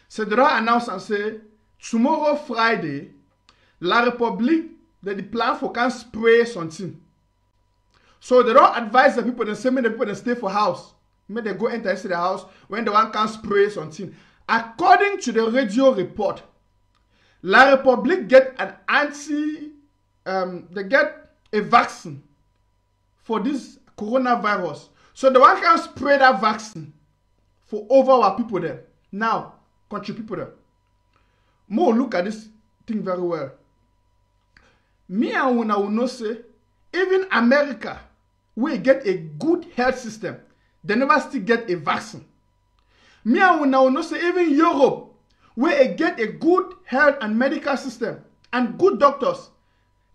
So they don't announce and say, tomorrow Friday, La République, they plan for can spray something. So they don't advise the people, they say, make the people they stay for house. Make they go enter into the house when the one can spray something. According to the radio report, La République get an they get a vaccine for this coronavirus. So the one can spray that vaccine for over our people there. Now, country people there. More look at this thing very well. Me and una will know say, even America, we get a good health system. They never still get a vaccine. Me and una will know say, even Europe, we get a good health and medical system and good doctors.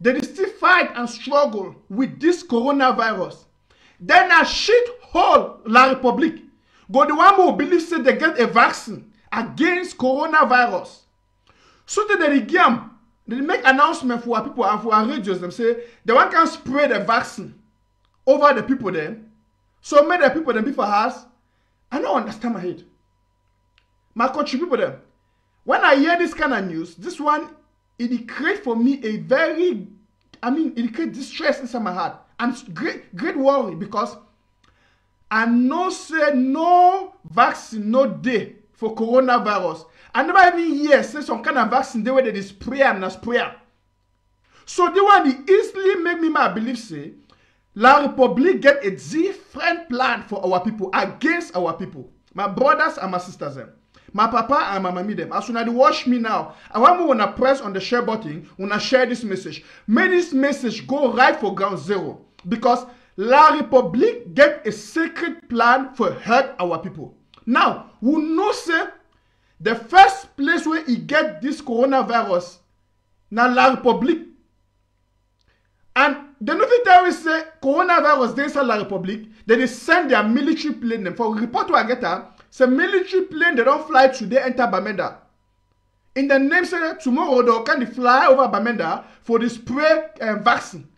They still fight and struggle with this coronavirus. Then a shit hole La République. But the one who believes that they get a vaccine against coronavirus. So they make announcement for our people and for our radios. Them say they want can spray the vaccine over the people then. So make the people them be for us. I don't understand my head. My country people them. When I hear this kind of news, this one it create for me a very, it create distress inside my heart and great worry because I know say no vaccine no day for coronavirus. I never even hear say some kind of vaccine they where they spray and spray. So the one they easily make me believe say La République get a different plan for our people against our people. My brothers and my sisters them. My papa and my mommy them. As soon as they watch me now, I want me to press on the share button, when I share this message. May this message go right for ground zero. Because La République get a secret plan for help our people. Now, we know say the first place where he get this coronavirus, now La République. And the nothing tell us say coronavirus they inside La République, they send their military plane them. For report to I get her, say military plane they don't fly today enter Bamenda. In the name say tomorrow they can fly over Bamenda for the spray vaccine.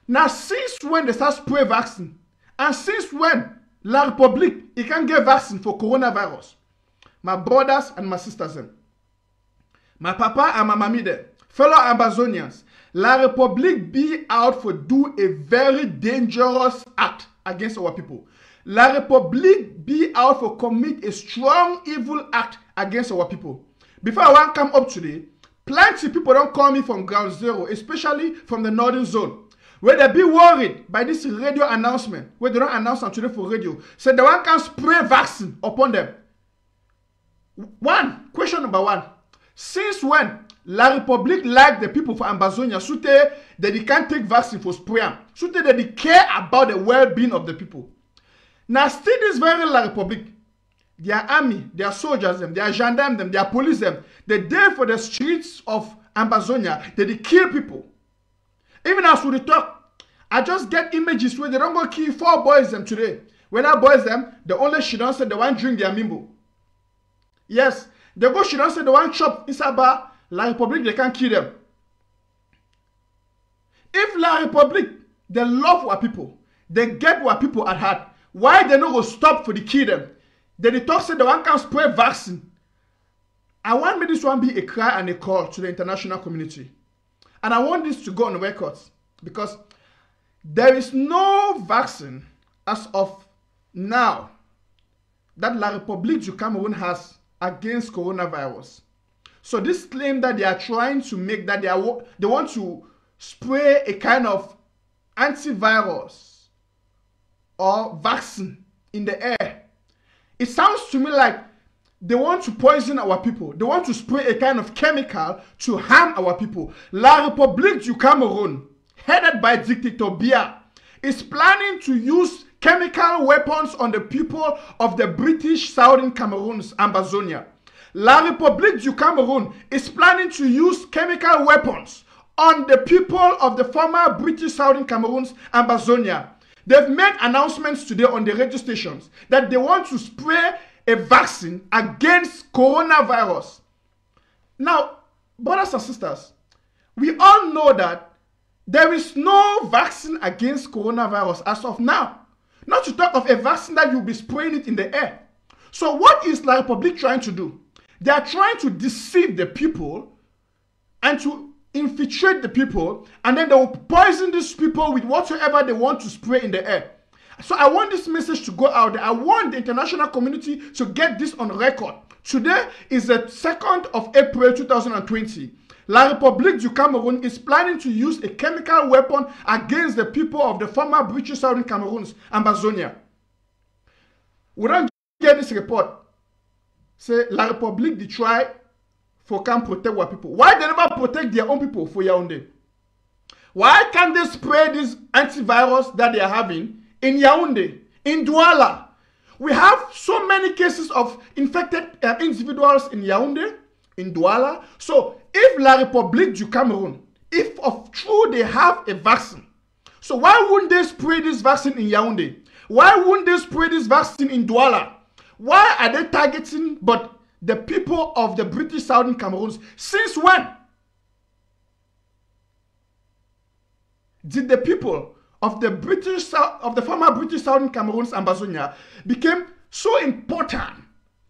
Now since when they start spray vaccine, and since when La République it can get vaccine for coronavirus, my brothers and my sisters them, my papa and my mommy them, fellow Amazonians, La République be out for do a very dangerous act against our people. La République be out for commit a strong evil act against our people. Before I want to come up today, plenty people don't call me from ground zero, especially from the northern zone, where they be worried by this radio announcement, where they don't announce on today for radio, so they want can spray vaccine upon them. Question number one. Since when La République like the people for Amazonia, so they can't take vaccine for spray, so they care about the well-being of the people. Now still this very La République, their army, their soldiers, them, their gendarmes, them, their police, them, they there for the streets of Amazonia, they kill people. Even as we talk, I just get images where they don't go kill 4 boys them today. When I boys them, the only she don't say the one drink their mimbo. Yes, they go she don't say the one chop inside bar, La République, they can't kill them. If La République, they love our people, they get our people at heart, why they not go stop for the kill them? Then they talk say the one can spray vaccine. I want me this one be a cry and a call to the international community. And I want this to go on records because there is no vaccine as of now that La République du Cameroon has against coronavirus. So this claim that they are trying to make that they want to spray a kind of antivirus or vaccine in the air. It sounds to me like they want to poison our people. They want to spray a kind of chemical to harm our people. La République du Cameroon, headed by dictator Biya, is planning to use chemical weapons on the people of the British Southern Cameroon's Amazonia. La République du Cameroon is planning to use chemical weapons on the people of the former British Southern Cameroon's Amazonia. They've made announcements today on the radio stations that they want to spray a vaccine against coronavirus. Now, brothers and sisters, we all know that there is no vaccine against coronavirus as of now. Not to talk of a vaccine that you'll be spraying it in the air. So what is La République trying to do? They are trying to deceive the people and to infiltrate the people, and then they will poison these people with whatsoever they want to spray in the air. So I want this message to go out there. I want the international community to get this on record. Today is the 2nd of April 2020. La République du Cameroon is planning to use a chemical weapon against the people of the former British Southern Cameroons, Ambazonia. We don't get this report. Say La République they try for can protect our people. Why they never protect their own people for Yaoundé? Why can't they spray this antivirus that they are having in Yaoundé, in Douala? We have so many cases of infected individuals in Yaoundé, in Douala. So if La République du Cameroon, if of true they have a vaccine, so why wouldn't they spray this vaccine in Yaoundé? Why wouldn't they spray this vaccine in Douala? Why are they targeting but the people of the British Southern Cameroons? Since when did the people of the former British Southern Cameroons, Ambazonia, became so important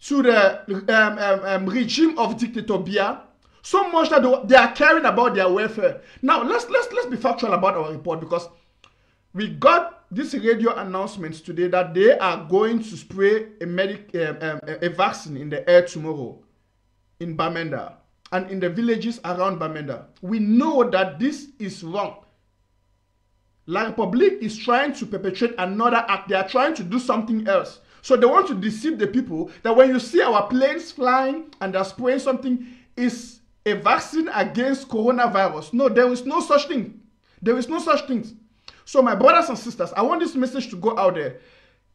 to the regime of dictator Biya, so much that they are caring about their welfare? Now let's be factual about our report, because we got this radio announcements today that they are going to spray a vaccine in the air tomorrow in Bamenda and in the villages around Bamenda. We know that this is wrong. La République is trying to perpetrate another act. They are trying to do something else. So they want to deceive the people that when you see our planes flying and they're spraying something, is a vaccine against coronavirus. No, there is no such thing. There is no such thing. So my brothers and sisters, I want this message to go out there.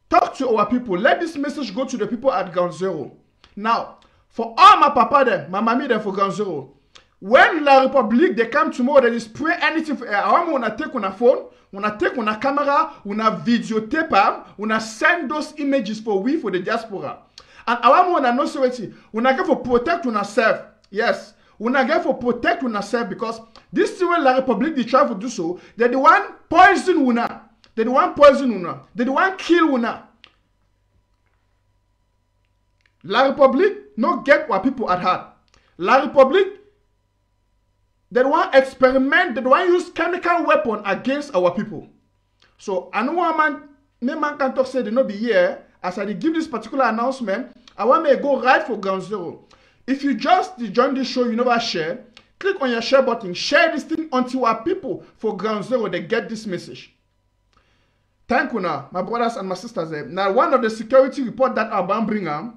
Talk to our people. Let this message go to the people at Ground Zero. Now, for all my papa there, my mommy there for Ground Zero, when La République, they come tomorrow, they spray anything for air. I want to take on a phone, want to take on a camera, want to videotape, want to send those images for the diaspora. And I want to know security. Want to get for protect on ourselves. Yes. Want to get for protect on ourselves, because this is when La République, they try to do so. They're the one poison una. They're the one poison una. They're the one kill una. La République not get what people at heart. La République, they want experiment, they want use chemical weapon against our people. So I know one man can talk say they not be here. As I give this particular announcement, I want me to go right for Ground Zero. If you just join this show, you never share, click on your share button, share this thing until our people for Ground Zero, they get this message. Thank you now, my brothers and my sisters. Now, one of the security report that I'm bringing,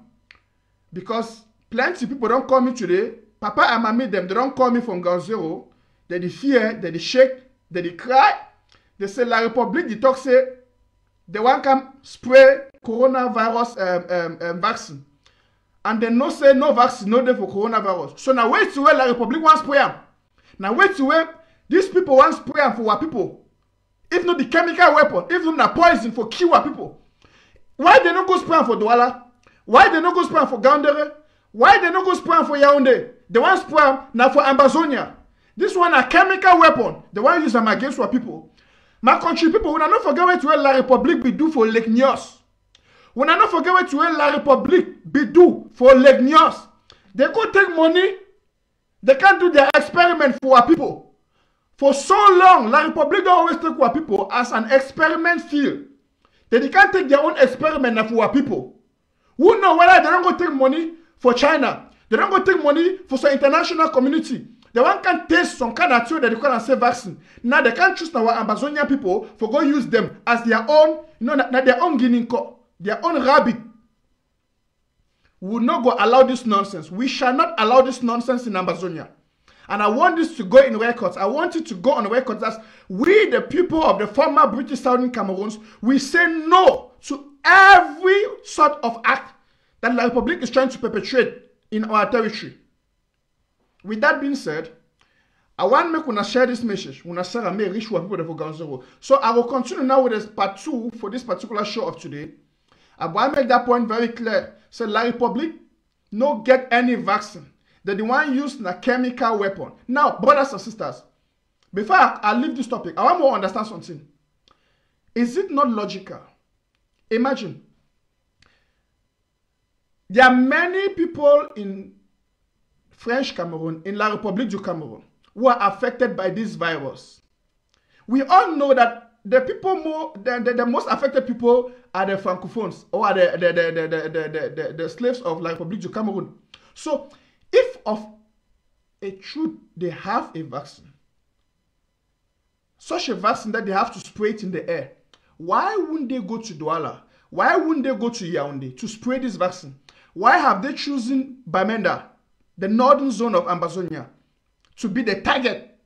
because plenty of people don't call me today. Papa and mommy them, they don't call me from Ground Zero. They fear, they shake, they cry. They say La République, they talk say, they want to spray coronavirus vaccine. And they no say no vaccine, no day for coronavirus. So now wait to where La République wants spray them. Now wait to where these people want spray them for our people. If not the chemical weapon, if not the poison for kill our people. Why they not go spray them for Douala? Why they not go spray them for Gandere? Why they not go spray them for Yaoundé? They want spray them now for Ambazonia. This one a chemical weapon. They want use them against our people. My country people, we not forget what La République be do for Lake Nyos. We not forget what La République be do for Lake Nyos. They go take money. They can't do their experiment for our people. For so long, La République don't always take our people as an experiment field. They can't take their own experiment for our people. Who know whether they don't go take money for China? They don't go take money for some international community. They want can taste some kind of thing that they can say vaccine. Now they can't choose our Amazonian people for go use them as their own, their own guinea cock, their own rabbit. We will not go allow this nonsense. We shall not allow this nonsense in Amazonia. And I want this to go in records. I want it to go on records as we, the people of the former British Southern Cameroons, we say no to every sort of act that La République is trying to perpetrate in our territory. With that being said, I want to make share this message. I share me reach people for Ground Zero. So I will continue now with this part 2 for this particular show of today. I want to make that point very clear. So La République no get any vaccine. They the one used a chemical weapon. Now, brothers and sisters, before I leave this topic, I want to understand something. Is it not logical? Imagine. There are many people in French Cameroon, in La République du Cameroon, who are affected by this virus. We all know that the people the most affected people are the Francophones, or are the slaves of La République du Cameroon. So, if of a truth they have a vaccine, such a vaccine that they have to spray it in the air, why wouldn't they go to Douala? Why wouldn't they go to Yaoundé to spray this vaccine? Why have they chosen Bamenda, the northern zone of Ambazonia, to be the target?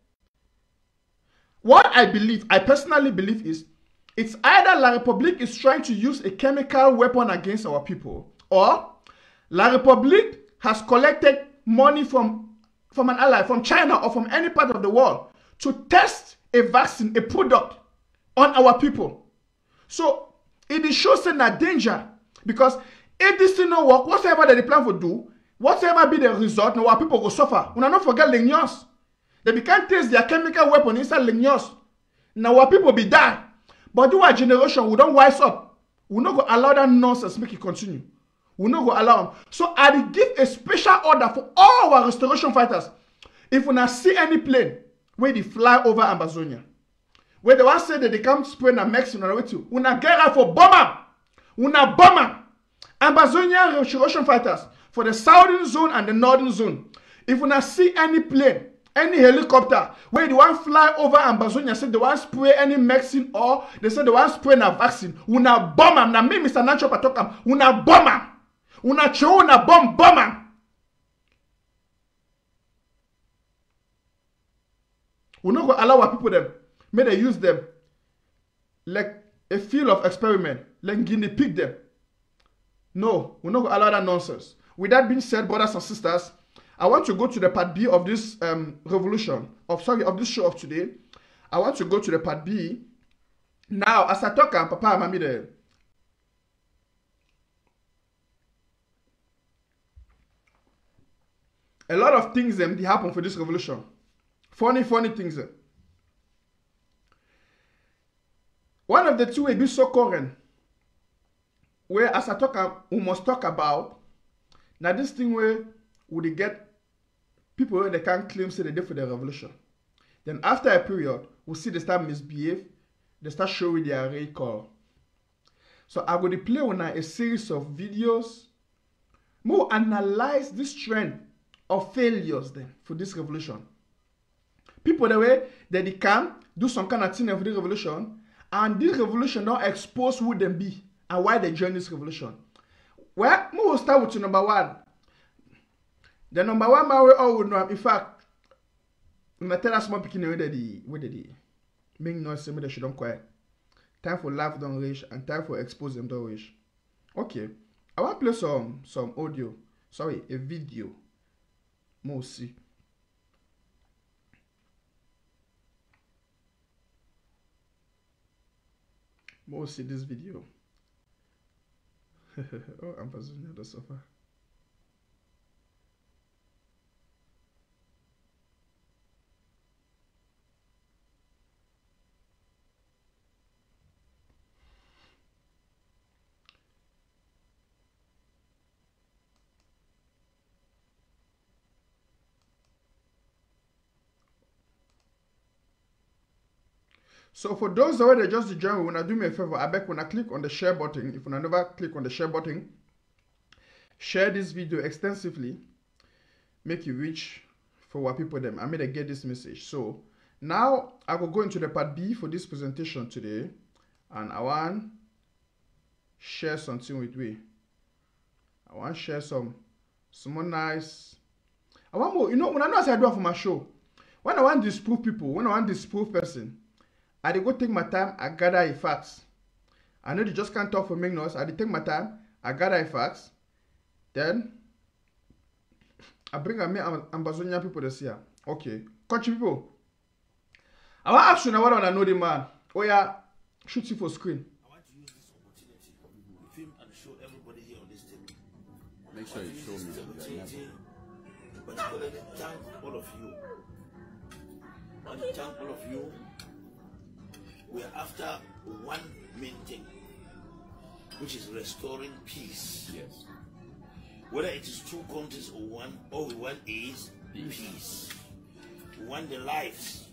What I personally believe is, it's either La République is trying to use a chemical weapon against our people, or La République has collected money from an ally, from China or from any part of the world, to test a vaccine, a product, on our people. So, it shows a danger, because if this thing don't work, whatever that they plan to do, whatever be the result, now our people will suffer. We not forget Lignos. They can't test their chemical weapon inside Lignos. Now our people be die. But do our generation, we don't wise up. We not go allow that nonsense make it continue. We not go allow them. So I give a special order for all our restoration fighters. If we not see any plane where they fly over Ambazonia, where they want to say that they come spray na Mexico or with you, we not get out for bomber. We not bomber. Ambazonia restoration fighters for the southern zone and the northern zone. If we not see any plane, any helicopter, where they want fly over Ambazonia, say they want spray any medicine, or they say they want spray na vaccine, we not bomb them. Now me, Mr Nanchop, I talk them. We not bomb them. We not show na bomb them. We not go allow our people them. May they use them like a field of experiment, like guinea pig them. No, we're not going to allow that nonsense. With that being said, brothers and sisters, I want to go to the part B of this of this show of today. I want to go to the part B. Now, as I talk, Papa and Mommy there. A lot of things they happen for this revolution. Funny things. One of the two will be so current, where as I talk, we must talk about now this thing where would get people where they can't claim say they did for the revolution. Then after a period, we see they start misbehave, they start showing their real color. So I'm going to play on a series of videos, more analyze this trend of failures then for this revolution. People the way that they can do some kind of thing for the revolution, and this revolution don't expose who them be and why they join this revolution. Well, we will start with number one. The number one man we all would know. In fact, when I tell us more picking where they make noise, say they should don't quiet. Time for laugh don't reach and time for expose them don't reach. Okay, I want to play some audio. Sorry, a video. More see. More see this video. Oh, I'm passing the sofa. So for those who are just join, when I do me a favor, I beg when I click on the share button. If I never click on the share button, share this video extensively. Make it reach for what people them. I made I get this message. So now I will go into the part B for this presentation today, and I want share something with we. I want share some more nice. I want more. You know, when I know as I do it for my show, when I want to disprove people, when I want to disprove person, I dey go take my time, I gather the facts. I know they just can't talk for make noise. I dey take my time, I gather the facts. Then I bring me Ambazonia people this year. Okay. Country people. I want to ask you now what I know the man. Oh yeah, shoot you for screen. I want to use this opportunity to film and show everybody here on this table. Make sure you show me. Particularly thank all of you. I want to thank all of you. We are after one main thing, which is restoring peace. Yes. Whether it is two countries or one, all we want is peace. We want the lives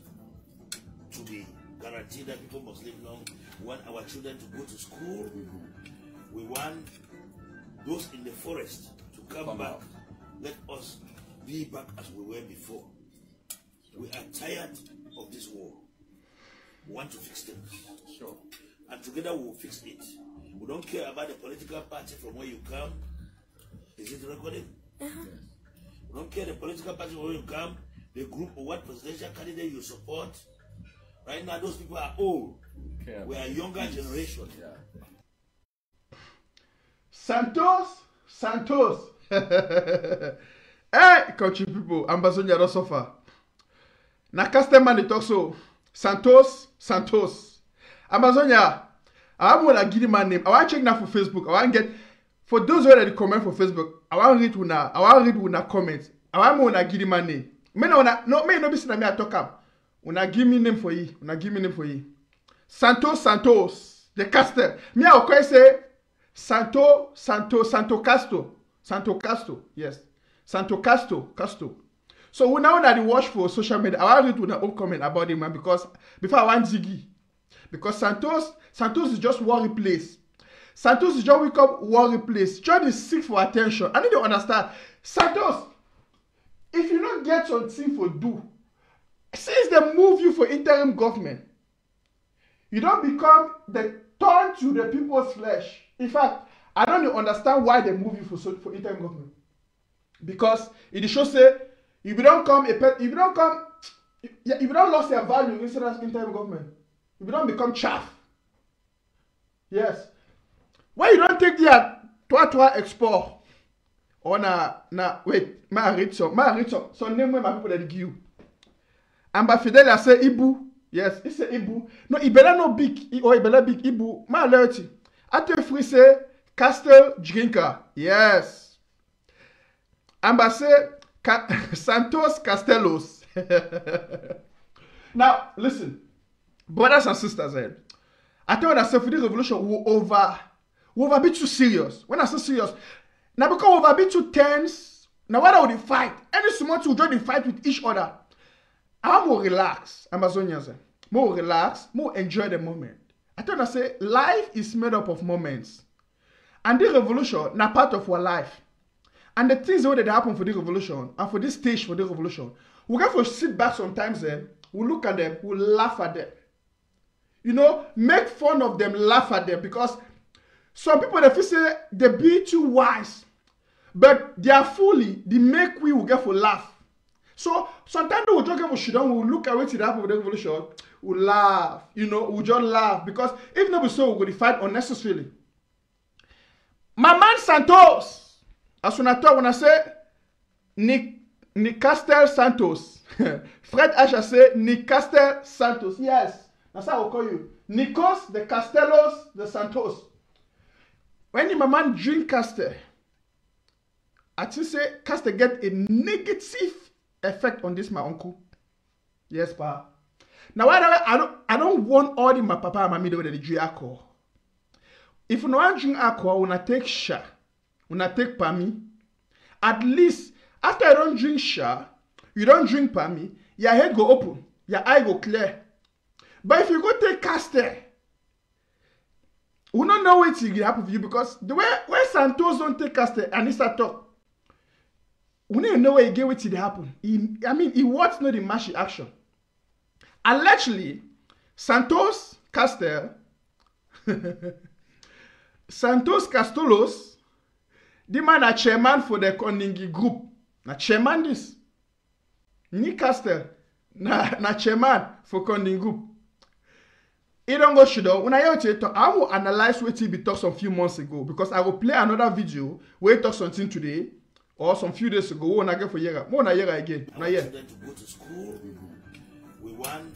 to be guaranteed that people must live long. We want our children to go to school. We want those in the forest to come back. Out. Let us be back as we were before. We are tired of this war. We want to fix things. Sure. And together we will fix it. We don't care about the political party from where you come. Is it recorded? Yes. We don't care the political party from where you come, the group or what presidential candidate you support. Right now, those people are old. Okay. We are a younger generation. Yeah. Santos. Hey, country people, Amba Voice don't suffer. Na customer they talk so. Santos. Amba Voice, I want to give my name. I want to check now for Facebook. I want to get, for those who already comment for Facebook, I want to read una comments. I want to give my name. Me no be say na me I talk am. Una give me name for you. Santos. The caster. Me I will say Santo Castro. Yes. Santo Castro. So we now that you watch for social media, I want to read una own comment about him, man, because before I want Ziggy. Because Santos is just worry place. Santos is just wake up worry place. John is sick for attention. I need to understand. Santos, if you don't get something for do, since they move you for interim government, you don't become the thorn to the people's flesh. In fact, I don't understand why they move you for interim government. Because it shows say if you don't lose your value instead of interim government. If you don't become chaff. Yes. Why you don't take the toi export? Or wait, ma read some. So name where my people that give you. Amba Fidel say Ibu. Yes, it's a Ibu. No, Ibela no big. Or Ibela big Ibu. Ma loyalty. Ate free say Castle Drinker. Yes. Amba say Santos Castelos. Now, listen. Brothers and sisters, I tell you that for the revolution, we over be too serious. When I say serious, now because we over be too tense, now why would they fight? Any small to join the fight with each other. I'm more relaxed. Amazonians, more relaxed, more enjoy the moment. I tell you that say life is made up of moments, and the revolution now part of our life. And the things that happen for the revolution and for this stage for the revolution, we have to sit back sometimes. We look at them, we laugh at them. You know, make fun of them, laugh at them, because some people they feel say they be too wise, but they are fully the make we will get for laugh. So sometimes we just get for shit down, we look at what happened with the revolution, we laugh, you know, we just laugh because if not so we go to fight unnecessarily. My man Santos, as when I say Nick Castel Santos, Fred Asha say Nick Castel Santos, yes. That's how I call you. Nikos de Castelos de Santos. When my man drink Castel, I think say Castel get a negative effect on this my uncle. Yes, pa. Now I don't want all the my papa and mommy that drink alcohol. If you don't drink alcohol, when I take sha, when I take pami, at least after I don't drink sha, you don't drink pami, your head go open, your eye go clear. But if you go take Castel, we don't know what will happen for you because the way when Santos don't take Castel and he start talk, we don't know where he get what will happen. He wants not the match action. Allegedly, Santos Castelos, the man a chairman for the Kondingi group. Na chairman this. Ni Castel, na chairman for Kondingi group. It don't go shit. When I hear it, I will analyze what he talked some few months ago because I will play another video where he talked something today or some few days ago. When I get for year, more na year again. I want them to go to school. We want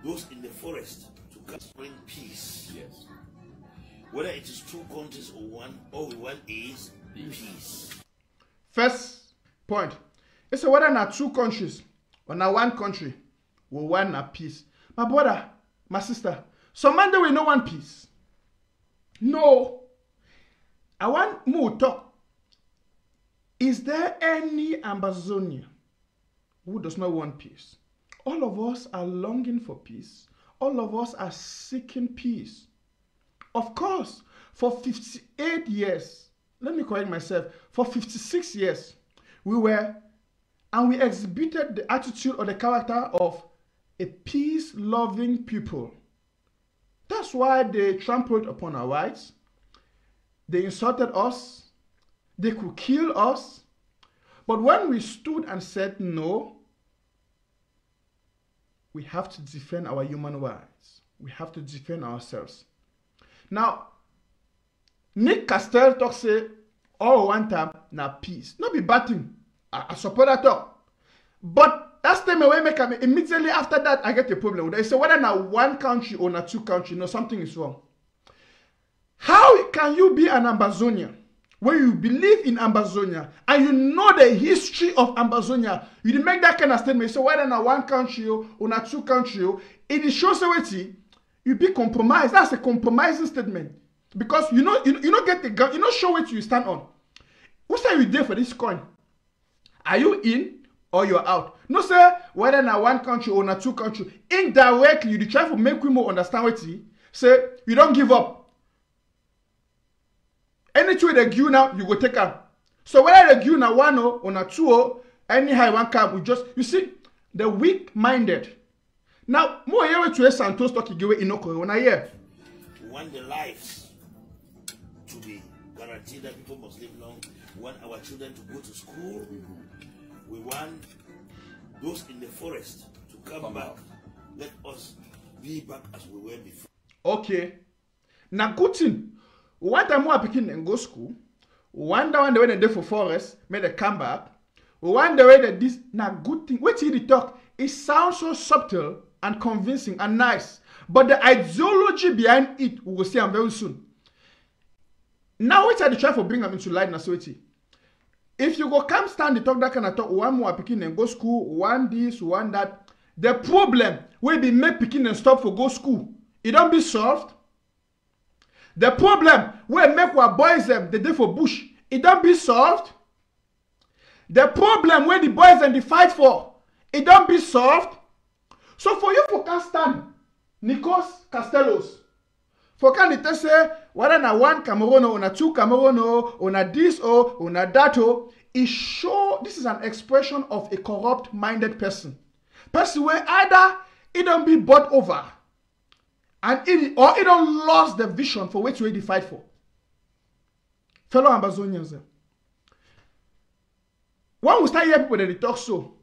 those in the forest to bring peace. Yes. Whether it is two countries or one, all we want is peace. First point. It's whether not two countries or not one country, we want a peace. My brother, my sister, some man they will no one peace. No. I want more talk. Is there any Ambazonian who does not want peace? All of us are longing for peace. All of us are seeking peace. Of course, for 58 years, let me correct myself, for 56 years, we exhibited the attitude or the character of a peace-loving people. That's why they trampled upon our rights. They insulted us. They could kill us. But when we stood and said no, we have to defend our human rights. We have to defend ourselves. Now, Nick Castell talk say, all one time, na peace. Not be bad thing. I support that talk. But that statement will make me immediately after that, I get a problem. They say whether na one country or na two country, no, something is wrong. How can you be an Ambazonian where you believe in Ambazonia and you know the history of Ambazonia? You didn't make that kind of statement. So whether na one country or na two country, it shows that you be compromised. That's a compromising statement. Because you know get the gun, you know show what you stand on. Who say you there for this coin? Are you in or you're out? No sir, whether na one country or na two country, indirectly you try to make people understand what you say. You don't give up. Anything they give now, you go take out. So whether they give na one or na two, anyhow one card, we just you see the weak-minded. Now more here to Santos talk give inoko when I hear. We want the lives to be guaranteed that people must live long. We want our children to go to school. We want those in the forest to come back. Let us be back as we were before. Okay. Now good thing. One time more picking and go school. One day when they went there for forest, made a come back. One day that this now good thing. Wait till the talk. It sounds so subtle and convincing and nice. But the ideology behind it, we will see them very soon. Now wait till the try for bring them into light now. If you go come stand the talk that kind of talk, one more picking and go school, one this, one that. The problem will be make picking and stop for go school. It don't be solved. The problem will make our boys them the day for bush. It don't be solved. The problem where the boys and the fight for, it don't be solved. So for you for can stand Nikos Castelos. For can it say whether na one Cameroon or na two Cameroon or na this or na that it show this is an expression of a corrupt-minded person. Person where either it don't be bought over and it don't lost the vision for which we fight for. Fellow Ambazonians. When we start hearing people that they talk so,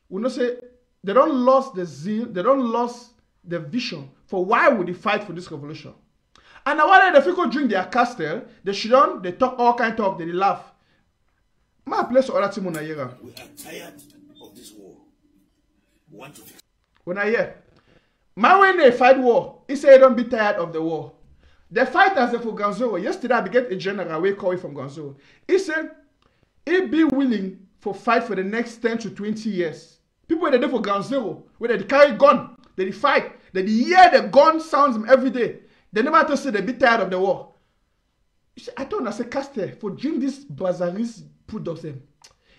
we know say they don't lost the zeal, they don't lost the vision for why would they fight for this revolution. And now when the people drink their castle, they talk all kind of talk, they laugh. My place or that we are tired of this war. We want to fix. When I hear, my when they fight war, he say don't be tired of the war. The fighters for Ganzoro, yesterday I began a general we call it from Ganzoro. He said he be willing for fight for the next 10 to 20 years. People they do for Ganzoro, where they carry gun, they fight, they hear the gun sounds every day. They never to say they be tired of the war. You see, I told I say Caster for drink this Bazaris products them.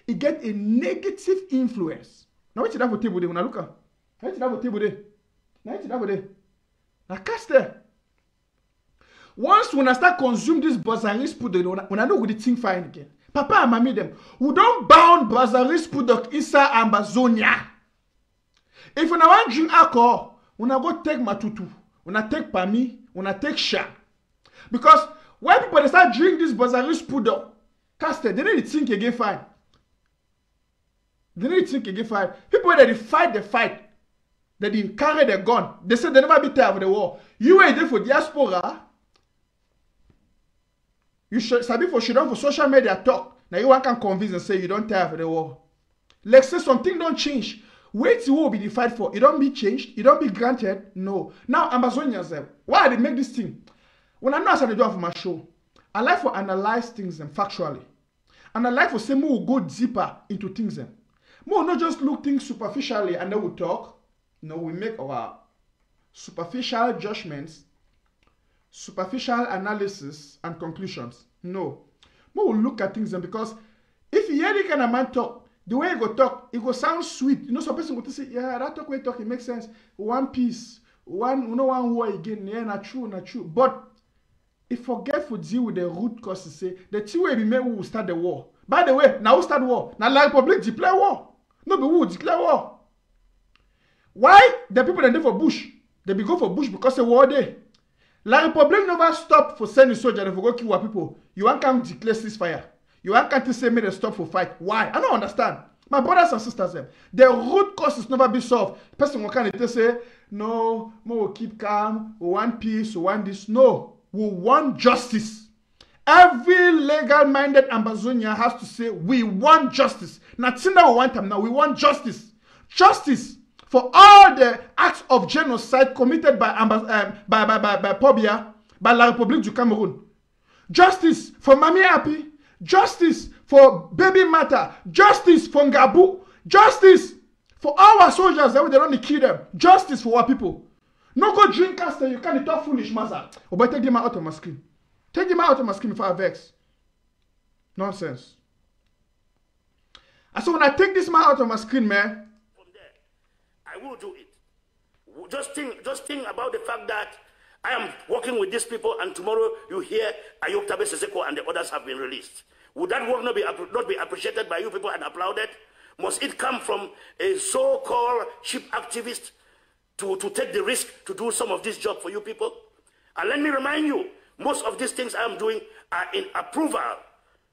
It get a negative influence. Now what's that for table day when I look at? What's that for table day? Now Caster. Once when I start consume this Bazaris product, when I know what the thing fine again. Papa and mommy them who don't bound Bazaris product inside Ambazonia. If you want drink alcohol, when I go take matutu, when I take pami, when I take sha. Because when people they start drinking this Bazaris product, Caster, they need to think again fine. They need to think again fine. People that they fight the fight, that they carry the gun, they say they never be tired of the war. You were there for diaspora. You should sabi for shit on for social media talk. Now you can convince and say you don't tire for the war. Like say something don't change. Wait till will be the fight for. It don't be changed. It don't be granted. No. Now Ambazonians them. Why they make this thing? When I know as I do for my show, I like to analyze things factually. And I like to say more go deeper into things them. More not just look things superficially and then we talk. No, we make our superficial judgments, superficial analysis and conclusions. No. More we look at things them because if if you hear the kind of man talk, the way he go talk, it go sound sweet. You know, some person go to say, yeah, that talk way talk, it makes sense. One piece, one, you know, one war again, yeah, not true, not true. But if forget to deal with the root causes, say the two way we make we will start the war. By the way, now who start war? Now La Republic declare war. No, but who declare war? Why the people that dey for bush? They be go for bush because the war day. La Republic never stop for sending soldiers to go kill our people. You want come declare ceasefire. You want to say me they stop for fight. Why? I don't understand. My brothers and sisters, the root causes never be solved. The person will kind of say, no, we will keep calm, we want peace, we want this. No, we want justice. Every legal-minded Ambazonian has to say, we want justice. Not saying that we want them now, we want justice. Justice for all the acts of genocide committed by Pobia, by La République du Cameroun. Justice for Mami Api. Justice for Baby Mata. Justice for Ngabu. Justice for our soldiers that they don't kill them. Justice for our people. No go drink Castle, you can't talk foolish, Maza. Or but take them out of my screen. Take them out of my screen before I vex. Nonsense. And so when I take this man out of my screen, man, from there, I will do it. Just think about the fact that I am working with these people, and tomorrow you hear Ayok Tabe Seseko and the others have been released. Would that work not be appreciated by you people and applauded? Must it come from a so-called sheep activist to take the risk to do some of this job for you people? And let me remind you, most of these things I am doing are in approval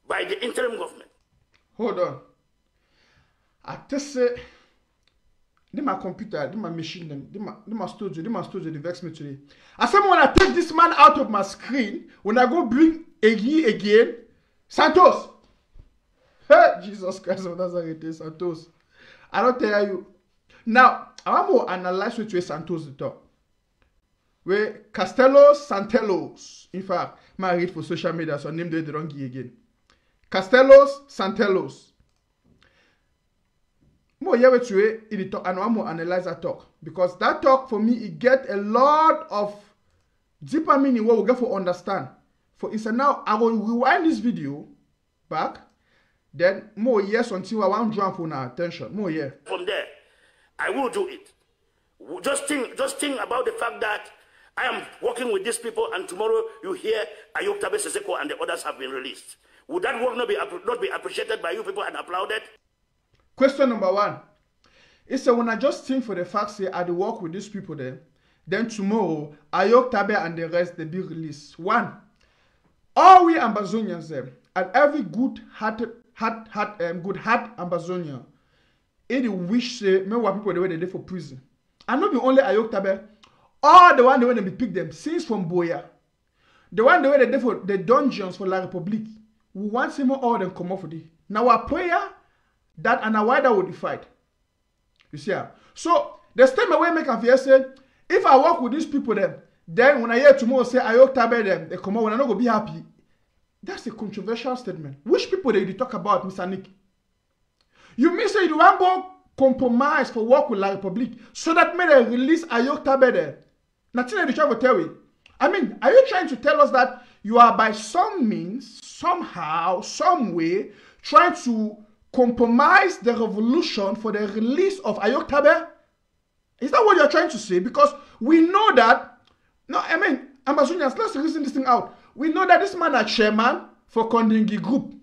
by the interim government. Hold on. I just say, my computer, my machine, my studio, they vex me today. I said when I take this man out of my screen, when I go bring Egi again, Santos. Hey, Jesus Christ of Nazareth, Santos. I don't tell you. Now, I want to analyze which way Santos the talk. Where Castelos, Santelos. In fact, I read for social media, so name they don't give again. Castelos, Santelos. More yeah which way in talk, and I want to analyze that talk. Because that talk for me, it get a lot of deeper meaning what we get for understand. For instance, now I will rewind this video back. Then more yes until I want to draw for our attention. More yeah. From there, I will do it. Just think about the fact that I am working with these people, and tomorrow you hear Ayok Tabe Seseko and the others have been released. Would that work not be appreciated by you people and applauded? Question number one. It's when I just think for the fact say I do work with these people there, then tomorrow Ayok Tabe and the rest they be released. One, all we Ambazonians them and every good-hearted Ambazonian, it wish say me what people the way they did for prison. And not be only Ayok Tabe, all the one the way they be pick them since from Boya, the one the way they did for the dungeons for La Republique. We want some more all them come off for the. Now our prayer that and why that would be fight. You see how? So the statement we make and say, if I work with these people then when I hear tomorrow say Ayok Tabe them, they come out when I not go be happy. That's a controversial statement. Which people they talk about, Mr. Nick? You mean say you want to compromise for work with La Republique so that may they release Ayok Tabe there? Nothing they try to tell you. I mean, are you trying to tell us that you are by some means, somehow, some way, trying to compromise the revolution for the release of Ayok Tabe? Is that what you're trying to say? Because we know that, no, I mean, Ambazonians, let's reason this thing out. We know that this man is chairman for Kondingi Group,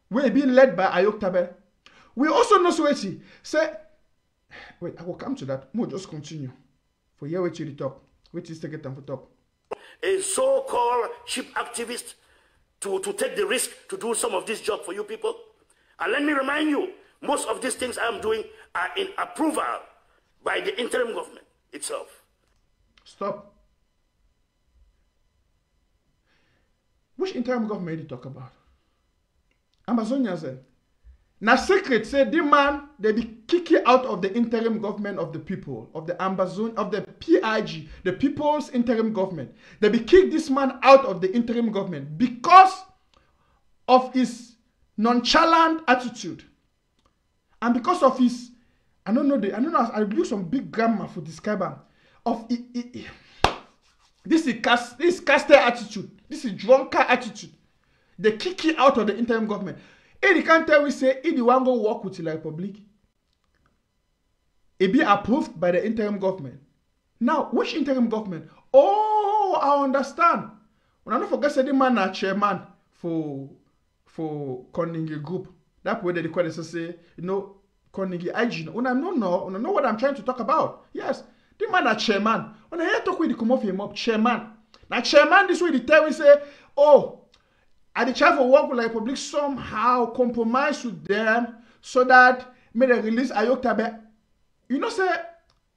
where being led by Ayok Tabe. We also know Sweti. Say, wait, I will come to that. We'll just continue. For here, wait till the talk. Wait till take it time for talk. A so-called sheep activist to take the risk to do some of this job for you people. And let me remind you, most of these things I am doing are in approval by the interim government itself. Stop. Which interim government did you talk about? Amazonia said. Now secret say the man they be kicking out of the interim government of the people, of the Amazon, of the PIG, the People's Interim Government. They be kick this man out of the interim government because of his nonchalant attitude. And because of his, I use some big grammar for describe him. Of this is caster attitude. This is drunkard attitude. They kick you out of the interim government. If can't tell we say if the one go work with the Republic, it be approved by the interim government. Now, which interim government? Oh, I understand. When I don't forget say the man a chairman for Koningi group. That way they call it say, Koningi IG. When I don't know what I'm trying to talk about. Yes, the man a chairman. When I hear talk with the come off him up, chairman. Now chairman this way they tell me say, oh, I the try for work with the Republic somehow compromise with them so that may they release Ayoktabe. Say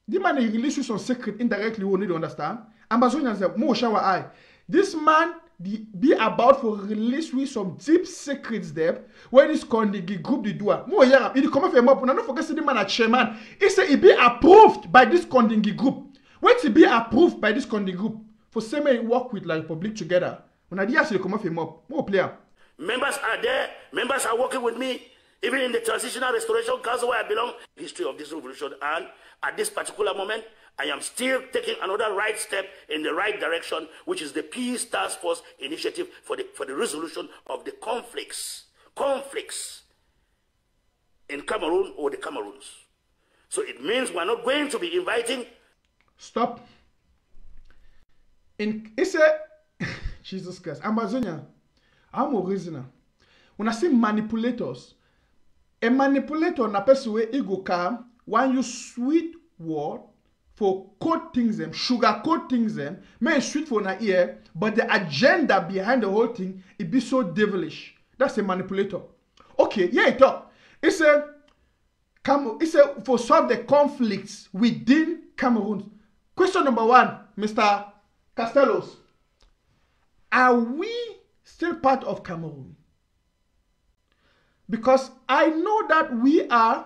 the man he release you some secret indirectly. We need to understand. Ambazonians say, "Mo shower eye." This man be about for release with some deep secrets there. When this Koningi group the do more yeah, he come from up. Don't forget the man a chairman. He say he be approved by this Koningi group. When he be approved by this Koningi group for say may work with La Republic together. When I say come from up, more player. Members are there. Members are working with me. Even in the Transitional Restoration Council where I belong, history of this revolution, and at this particular moment, I am still taking another right step in the right direction, which is the Peace Task Force initiative for the resolution of the conflicts in Cameroon or the Cameroons. So it means we're not going to be inviting. Stop. It's a Jesus Christ. Amazonia, I'm a reasoner. When I say manipulators, a manipulator na person wey he go come when you sweet word for coat things them, sugar coat things them, may sweet for na ear, but the agenda behind the whole thing it be so devilish. That's a manipulator. Okay, yeah, it talk. It's a for solve the conflicts within Cameroon. Question number 1, Mr. Castellos. Are we still part of Cameroon? Because I know that we are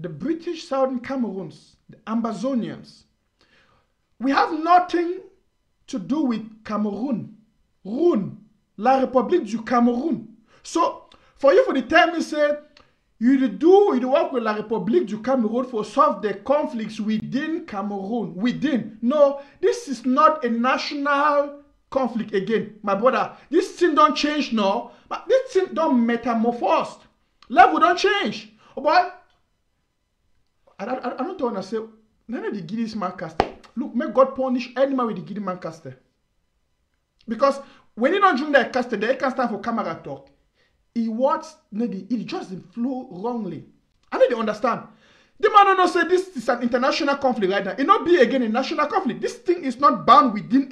the British Southern Cameroons, the Ambazonians. We have nothing to do with Cameroon. La République du Cameroun. So, for you for the time you say, you work with La République du Cameroun for solve the conflicts within Cameroon. No, this is not a national conflict again, my brother. This thing don't change, no. But this thing don't metamorphose. Level don't change. Oh boy, I don't want to say none of the Guineas Mancaster. Look, may God punish any man with the Guineas Mancaster. Because when you don't drink that caster, they can't stand for camera talk. It just flow wrongly. I need to understand. The man don't say this is an international conflict right now. It not be again a national conflict. This thing is not bound within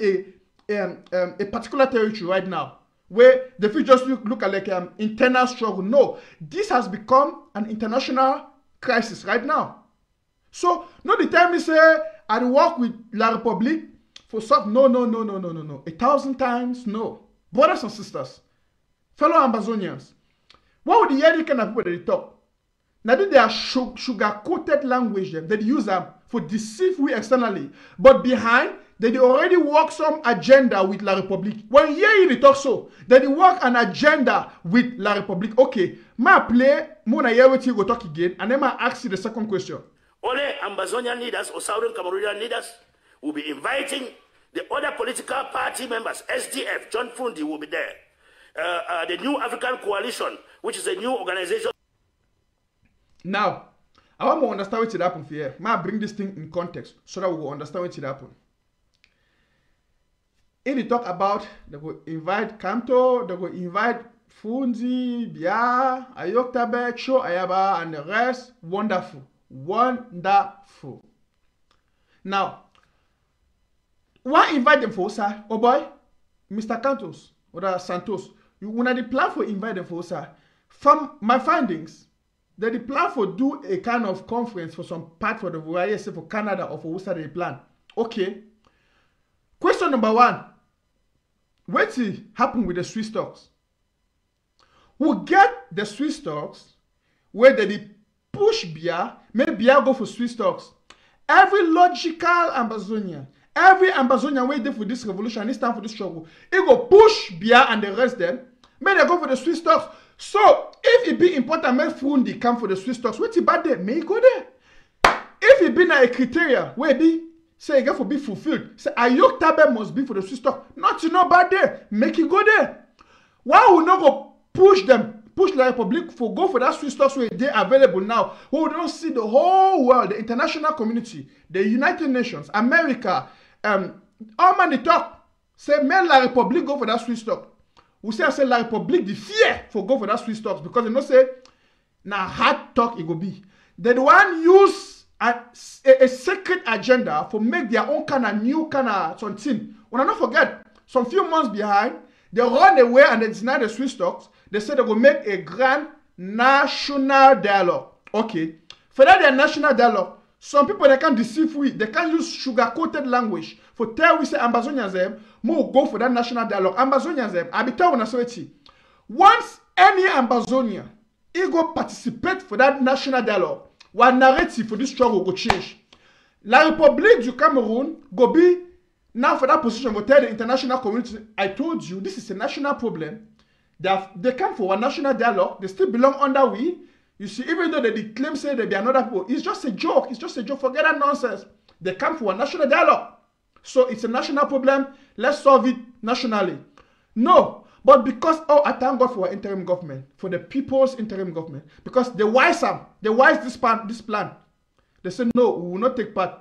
a particular territory right now, where the future just look at like internal struggle. No, this has become an international crisis right now. So, not the time we say I work with La République for solve. No. 1,000 times no. Brothers and sisters, fellow Ambazonians, what would the hear kind of people that they talk? Now they are sugar-coated language that they use them for deceive we externally, but behind they already work some agenda with La République. When you talk so, they work an agenda with La République. Okay, my play, Mona Yaweti go talk again, and then I ask you the second question. Only Ambazonian leaders or Southern Cameroonian leaders will be inviting the other political party members. SDF, John Fundi will be there. The New African Coalition, which is a new organization. Now, I want to understand what it happened here. May I bring this thing in context so that we will understand what it happened. If they talk about, they will invite Kanto, they will invite Fundi, Bia, Ayoktabe, Cho, Ayaba, and the rest. Wonderful. Now, why invite them for, sir? Oh boy, Mr. Cantos or Santos, when I plan for invite them for, sir, from my findings, that the plan for do a kind of conference for some part for the VIS for Canada or for USA they plan. Okay. Question number 1. What happened with the Swiss stocks? Who get the Swiss stocks where they push beer, maybe beer go for Swiss stocks. Every logical Ambazonian, every Ambazonian waiting for this revolution, this time for this struggle, it go push beer and the rest them, may they go for the Swiss stocks. So, if it be important, may Fundi come for the Swiss stocks, what's about there? May go there. If it be a criteria, where be, say, it for be fulfilled, say, Ayoktabe must be for the Swiss stock, not to know about there, make it go there. Why would not go push them, push the Republic for go for that sweet stocks where they available now. We don't see the whole world, the international community, the United Nations, America, all man they talk. Say, may la Republic go for that sweet stock. We say la Republic the fear for go for that sweet stocks because they know say, now hard talk it go be. They the one use a secret agenda for make their own kind of new kind of something. When I not forget, some few months behind, they run away and they deny the Swiss stocks. They said they will make a grand national dialogue. Okay. For that their national dialogue, some people they can deceive we, they can use sugar-coated language. For tell we say Ambazonians them, more go for that national dialogue. Ambazonians them, I be tell when I say it. Once any Ambazonian, he go participate for that national dialogue, one narrative for this struggle go change. La République du Cameroon go be now for that position, go tell the international community, I told you, this is a national problem. They come for a national dialogue. They still belong under we. You see, even though they claim say they be another people, it's just a joke. It's just a joke. Forget that nonsense. They come for a national dialogue. So it's a national problem. Let's solve it nationally. No. But because, I thank God for our interim government, for the people's interim government. Because they wise this plan. They say, no, we will not take part,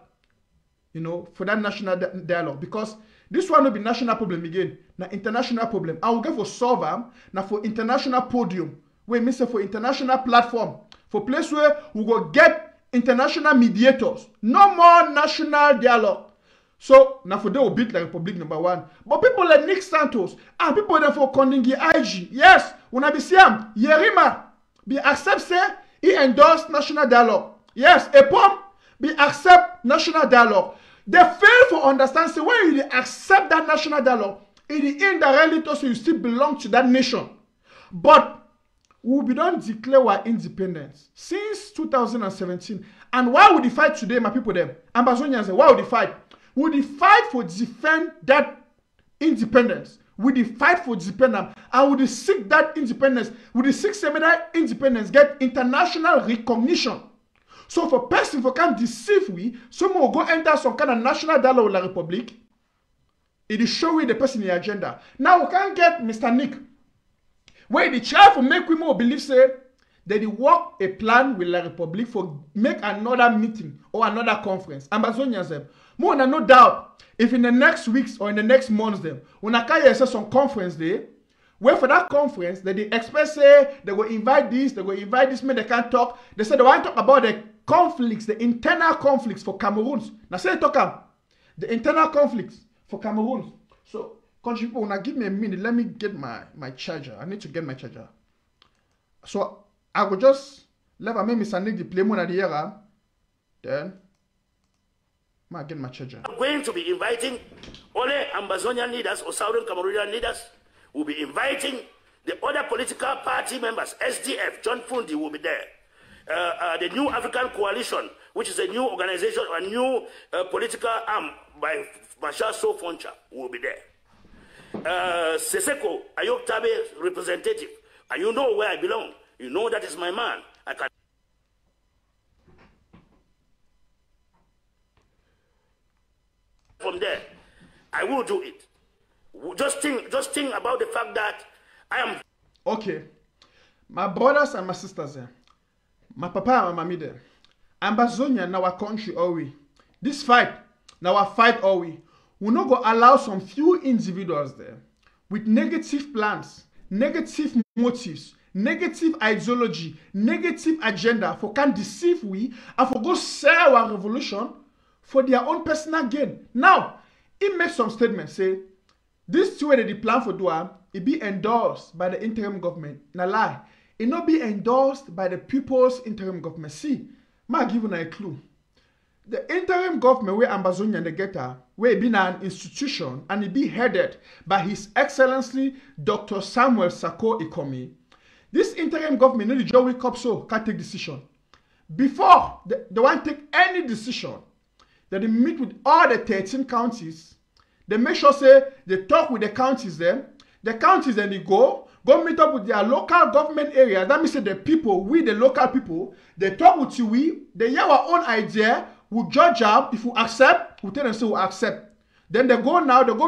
for that national dialogue. Because this one will be national problem again. Now international problem. I will go for solve them. Now for international podium. We mean say for international platform. For place where we go get international mediators. No more national dialogue. So now for they will beat the Republic #1. But people like Nick Santos and people there for Kondingi IG. Yes, when I be Siam, Yerima be accept say he endorsed national dialogue. Yes, EPOM be accept national dialogue. They fail to understand, say, when you accept that national dialogue, it is indirectly to say you still belong to that nation. But we be don't declare our independence since 2017. And why would they fight today, my people them? Ambazonians, why would they fight? Would they fight for defend that independence? Would they fight for defend them? And would they seek that independence? Would they seek that independence get international recognition? So for person who can deceive we, someone will go enter some kind of national dialogue with the Republic. It is showing the person in the agenda. Now we can get Mr. Nick. Where they try to make women believe say that they work a plan with the Republic for make another meeting or another conference. Ambazonians them. More than no doubt, if in the next weeks or in the next months them, when I can say some conference there, where for that conference, that they expect say they will invite this, man, they can't talk. They say they want to talk about the conflicts, the internal conflicts for Cameroons. Now say talk the internal conflicts for Cameroons. So, country people, now give me a minute. Let me get my charger. I need to get my charger. So I will just let Mr. Nick the play more at the era. Then I get my charger. I'm going to be inviting only Ambazonian leaders or Southern Cameroonian leaders. We'll be inviting the other political party members. SDF, John Fundi will be there. The New African Coalition, which is a new organization, a new political arm by Marshal Sofoncha, will be there. Seseko, Ayok Tabe representative, and you know where I belong. You know that is my man. I can. From there, I will do it. Just think about the fact that I am. Okay, my brothers and my sisters there. My papa and my mommy there. Ambazonia in our country are we. This fight, now our fight are we. We're not going to allow some few individuals there with negative plans, negative motives, negative ideology, negative agenda for can deceive we and for go sell our revolution for their own personal gain. Now, it makes some statements say this two way that the plan for Dua, it be endorsed by the interim government. Now lie. It not be endorsed by the people's interim government. See, I give you a clue. The interim government where Ambazonia the Geta, where it be an institution and it be headed by His Excellency Dr. Samuel Sako Ikomi. This interim government, the Joe wake up so can't take decision. Before they want to take any decision, that they meet with all the 13 counties. They make sure say they talk with the counties then. The counties then they go meet up with their local government areas. That means that the people, we the local people, they talk with you, they hear our own idea, we judge out. If we accept, we tell them say we accept. Then they go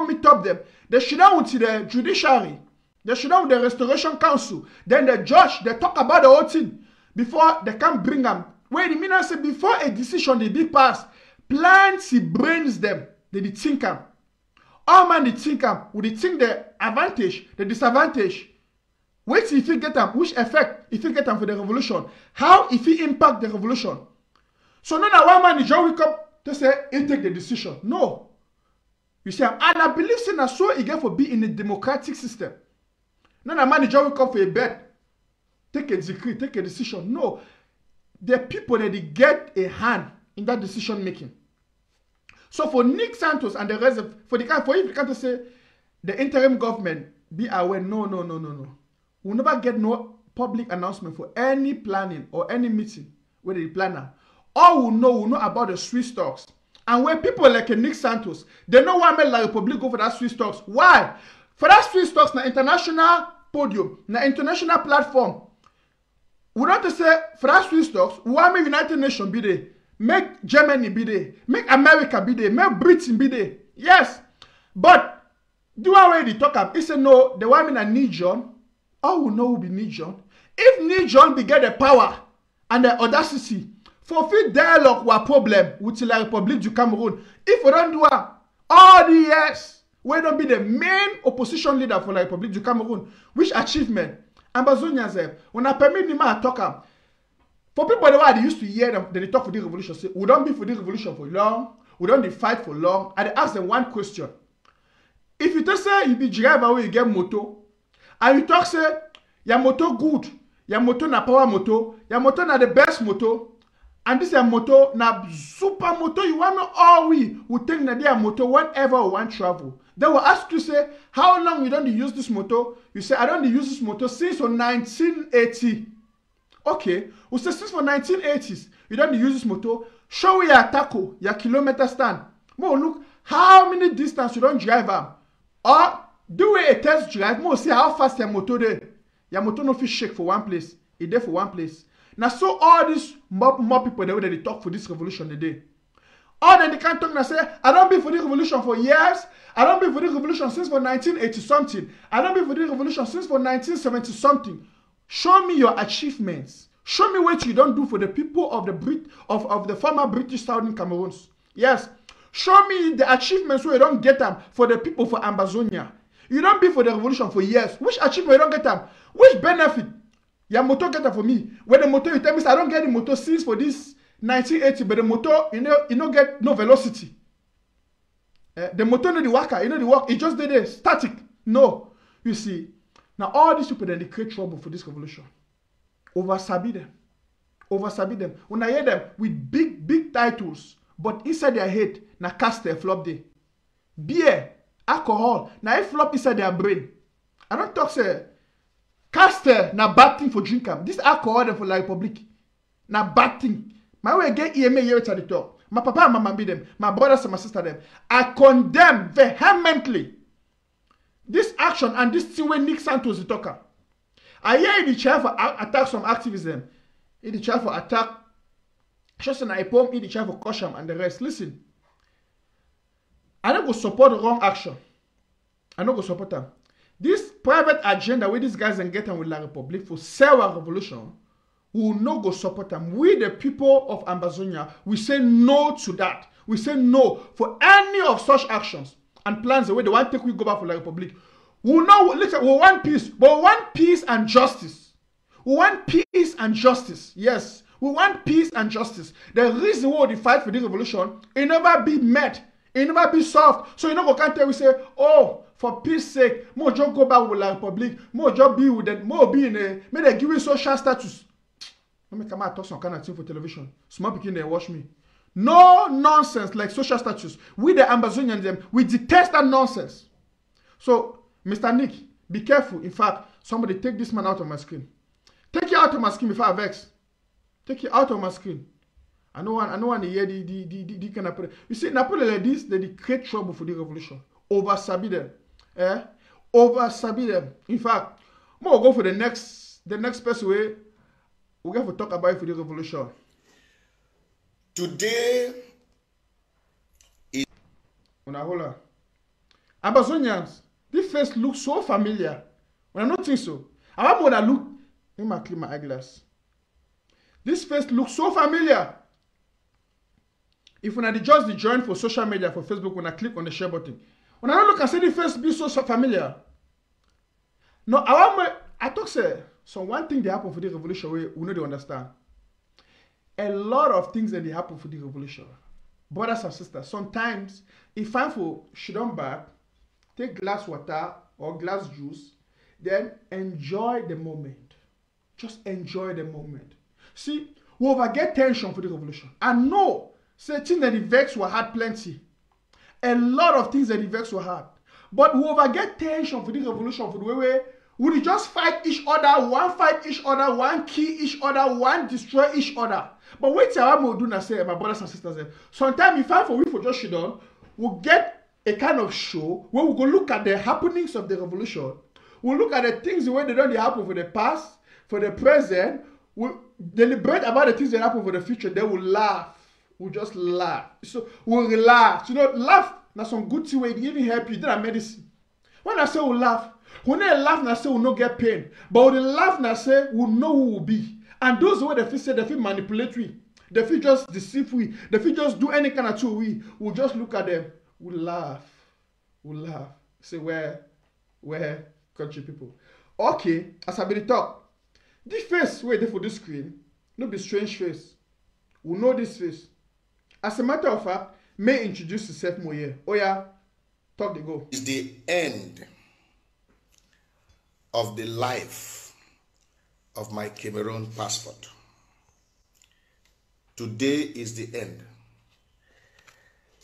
meet up them. They sit down with the judiciary. They should have the Restoration Council. Then the judge, they talk about the whole thing before they can bring them. Wait a minute, say before a decision they be passed, plenty brains them. They did think them. All man they think them. Would they think the advantage, the disadvantage? Wait till if you get them, which effect if you get them for the revolution? How if he impact the revolution? So now that one man is just wake up to say he take the decision. No. You see, and I believe saying that so he get for be in a democratic system. Now that man is just wake up for a bed, take a decree, take a decision. No. The people that they get a hand in that decision making. So for Nick Santos and the rest of for if you can't say the interim government be aware, no. We'll never get no public announcement for any planning or any meeting with the planner. All we know about the Swiss stocks. And when people like Nick Santos, they know why La Republic go for that Swiss stocks. Why? For that Swiss stocks, na international podium, na international platform. We don't say for that Swiss stocks, why make United Nations be there? Make Germany be there. Make America be there. Make Britain be there. Yes. But do I already talk up? He said no, the women are Nijon. All we know will be Nijon. If Nijon be get the power and the audacity for fit dialogue with a problem with La Republic du Cameroon, if we don't do it, all the years, we don't be the main opposition leader for La Republic du Cameroon, which achievement? Ambazonia said, when I permit me to talk up, for people that they used to hear them, they talk for the revolution, say, we don't be for the revolution for long, we don't fight for long, and they ask them one question. If you just say you be driver where you get moto, and you talk say, your moto good, your moto na power moto, your moto na the best moto, and this is moto na super moto, you want to all we think that they are moto whenever we want travel. They will ask you say, how long you don't use this moto? You say, I don't use this moto since 1980. Okay, we say since for 1980s, you don't use this moto. Show me your taco, your kilometer stand. More look how many distance you don't drive am. Or do a test drive, more see how fast your motor there. Your motor no fit shake for one place. It there for one place. Now so all these more people the way that they talk for this revolution today. All then they can't talk and say, I don't be for the revolution for years. I don't be for the revolution since for 1980 something. I don't be for the revolution since for 1970 something. Show me your achievements. Show me what you don't do for the people of the former British Southern Cameroons. Yes. Show me the achievements where you don't get them for the people for Ambazonia. You don't be for the revolution for years. Which achievement you don't get them? Which benefit? Your motor get them for me. When the motor you tell me I don't get the motor since for this 1980, but the motor you know get no velocity. The motor no the worker, the work, it just did it static. No. You see, now all these people then they create trouble for this revolution. Over-sabi them. When I hear them with big titles, but inside their head, na caster flop day. Beer, alcohol, na it flop inside their brain. I don't talk say caster na bad thing for drink am. This alcohol them for La Republic. Na bad thing. My way get EMA here at the top. My papa and mama be them. My brothers and my sister them. I condemn vehemently this action and this thing when Nick Santos is talking. I hear in the chair for attack some activism. In the chair for attack just an IPOM, in the chair for Kosham and the rest. Listen. I don't go support the wrong action. I don't go support them. This private agenda where these guys and get them with La Republic for sell a revolution, we will not go support them. We, the people of Ambazonia, we say no to that. We say no for any of such actions and plans the way they want to take we go back for La Republic. We will not listen, we want peace, but we want peace and justice. We want peace and justice. Yes, we want peace and justice. The reason why we fight for this revolution, it never be met. It never be solved. So you know, we can't tell we say, oh, for peace sake, more just go back with La Republic, more just be with them, more be in a, may they give you social status. Let me come out talk some kind of thing for television. Small people they watch me. No nonsense like social status. We the Ambazonians them, we detest that nonsense. So, Mr. Nick, be careful. In fact, somebody take this man out of my screen. Take it out of my screen before I vex. Take it out of my screen. I know one hear the kind of. You see, Napoli like this, they create trouble for the revolution. Over-sabi them. Over-sabi them. In fact, we'll go for the next person way. We're going to talk about it for the revolution. Today is Ambazonians, this face looks so familiar. When I don't think so. I want more that look. Let me clean my eyeglass. This face looks so familiar. If when I just the join for social media for Facebook, when I click on the share button, when I look and say the face be so familiar. No, I talk say so one thing they happen for the revolution we know they understand. A lot of things that they happen for the revolution. Brothers and sisters, sometimes if I'm for shidon back, take glass water or glass juice, then enjoy the moment. Just enjoy the moment. See, we overget tension for the revolution. I know certain that the vex were hard plenty. A lot of things that the vex were hard. But we overget tension for the revolution for the way we just fight each other, one fight each other, one kill each other, one destroy each other. But wait till I'm do not say, my brothers and sisters, sometimes if I for we for just shit on, we'll get a kind of show where we go look at the happenings of the revolution. We'll look at the things the way they don't happen for the past, for the present. We'll deliberate about the things that happen for the future. They will laugh. We'll just laugh. So we'll relax. You know, laugh. That's some good thing where it even help you. That's medicine. When I say we'll laugh, when I laugh, I say we'll not get pain. But when they laugh, I say we'll know who will be. And those who they feel say they feel manipulate we. They feel just deceive we. They feel just do any kind of thing we'll just look at them. We'll laugh. We'll laugh. Say where country people. Okay, as I be the talk. This face where they for this screen, no be strange face. We know this face. As a matter of fact, may introduce yourself more here. Oh yeah, talk the go. It's the end of the life of my Cameroon passport. Today is the end.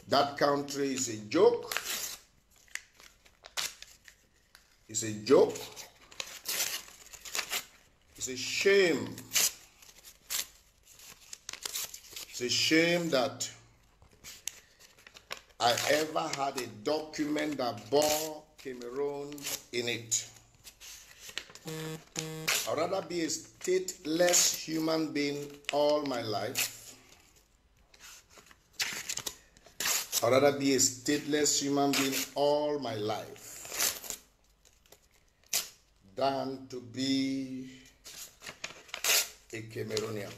That country is a joke. It's a joke. It's a shame. It's a shame that I ever had a document that bore Cameroon in it. I'd rather be a stateless human being all my life. I'd rather be a stateless human being all my life than to be a Cameroonian.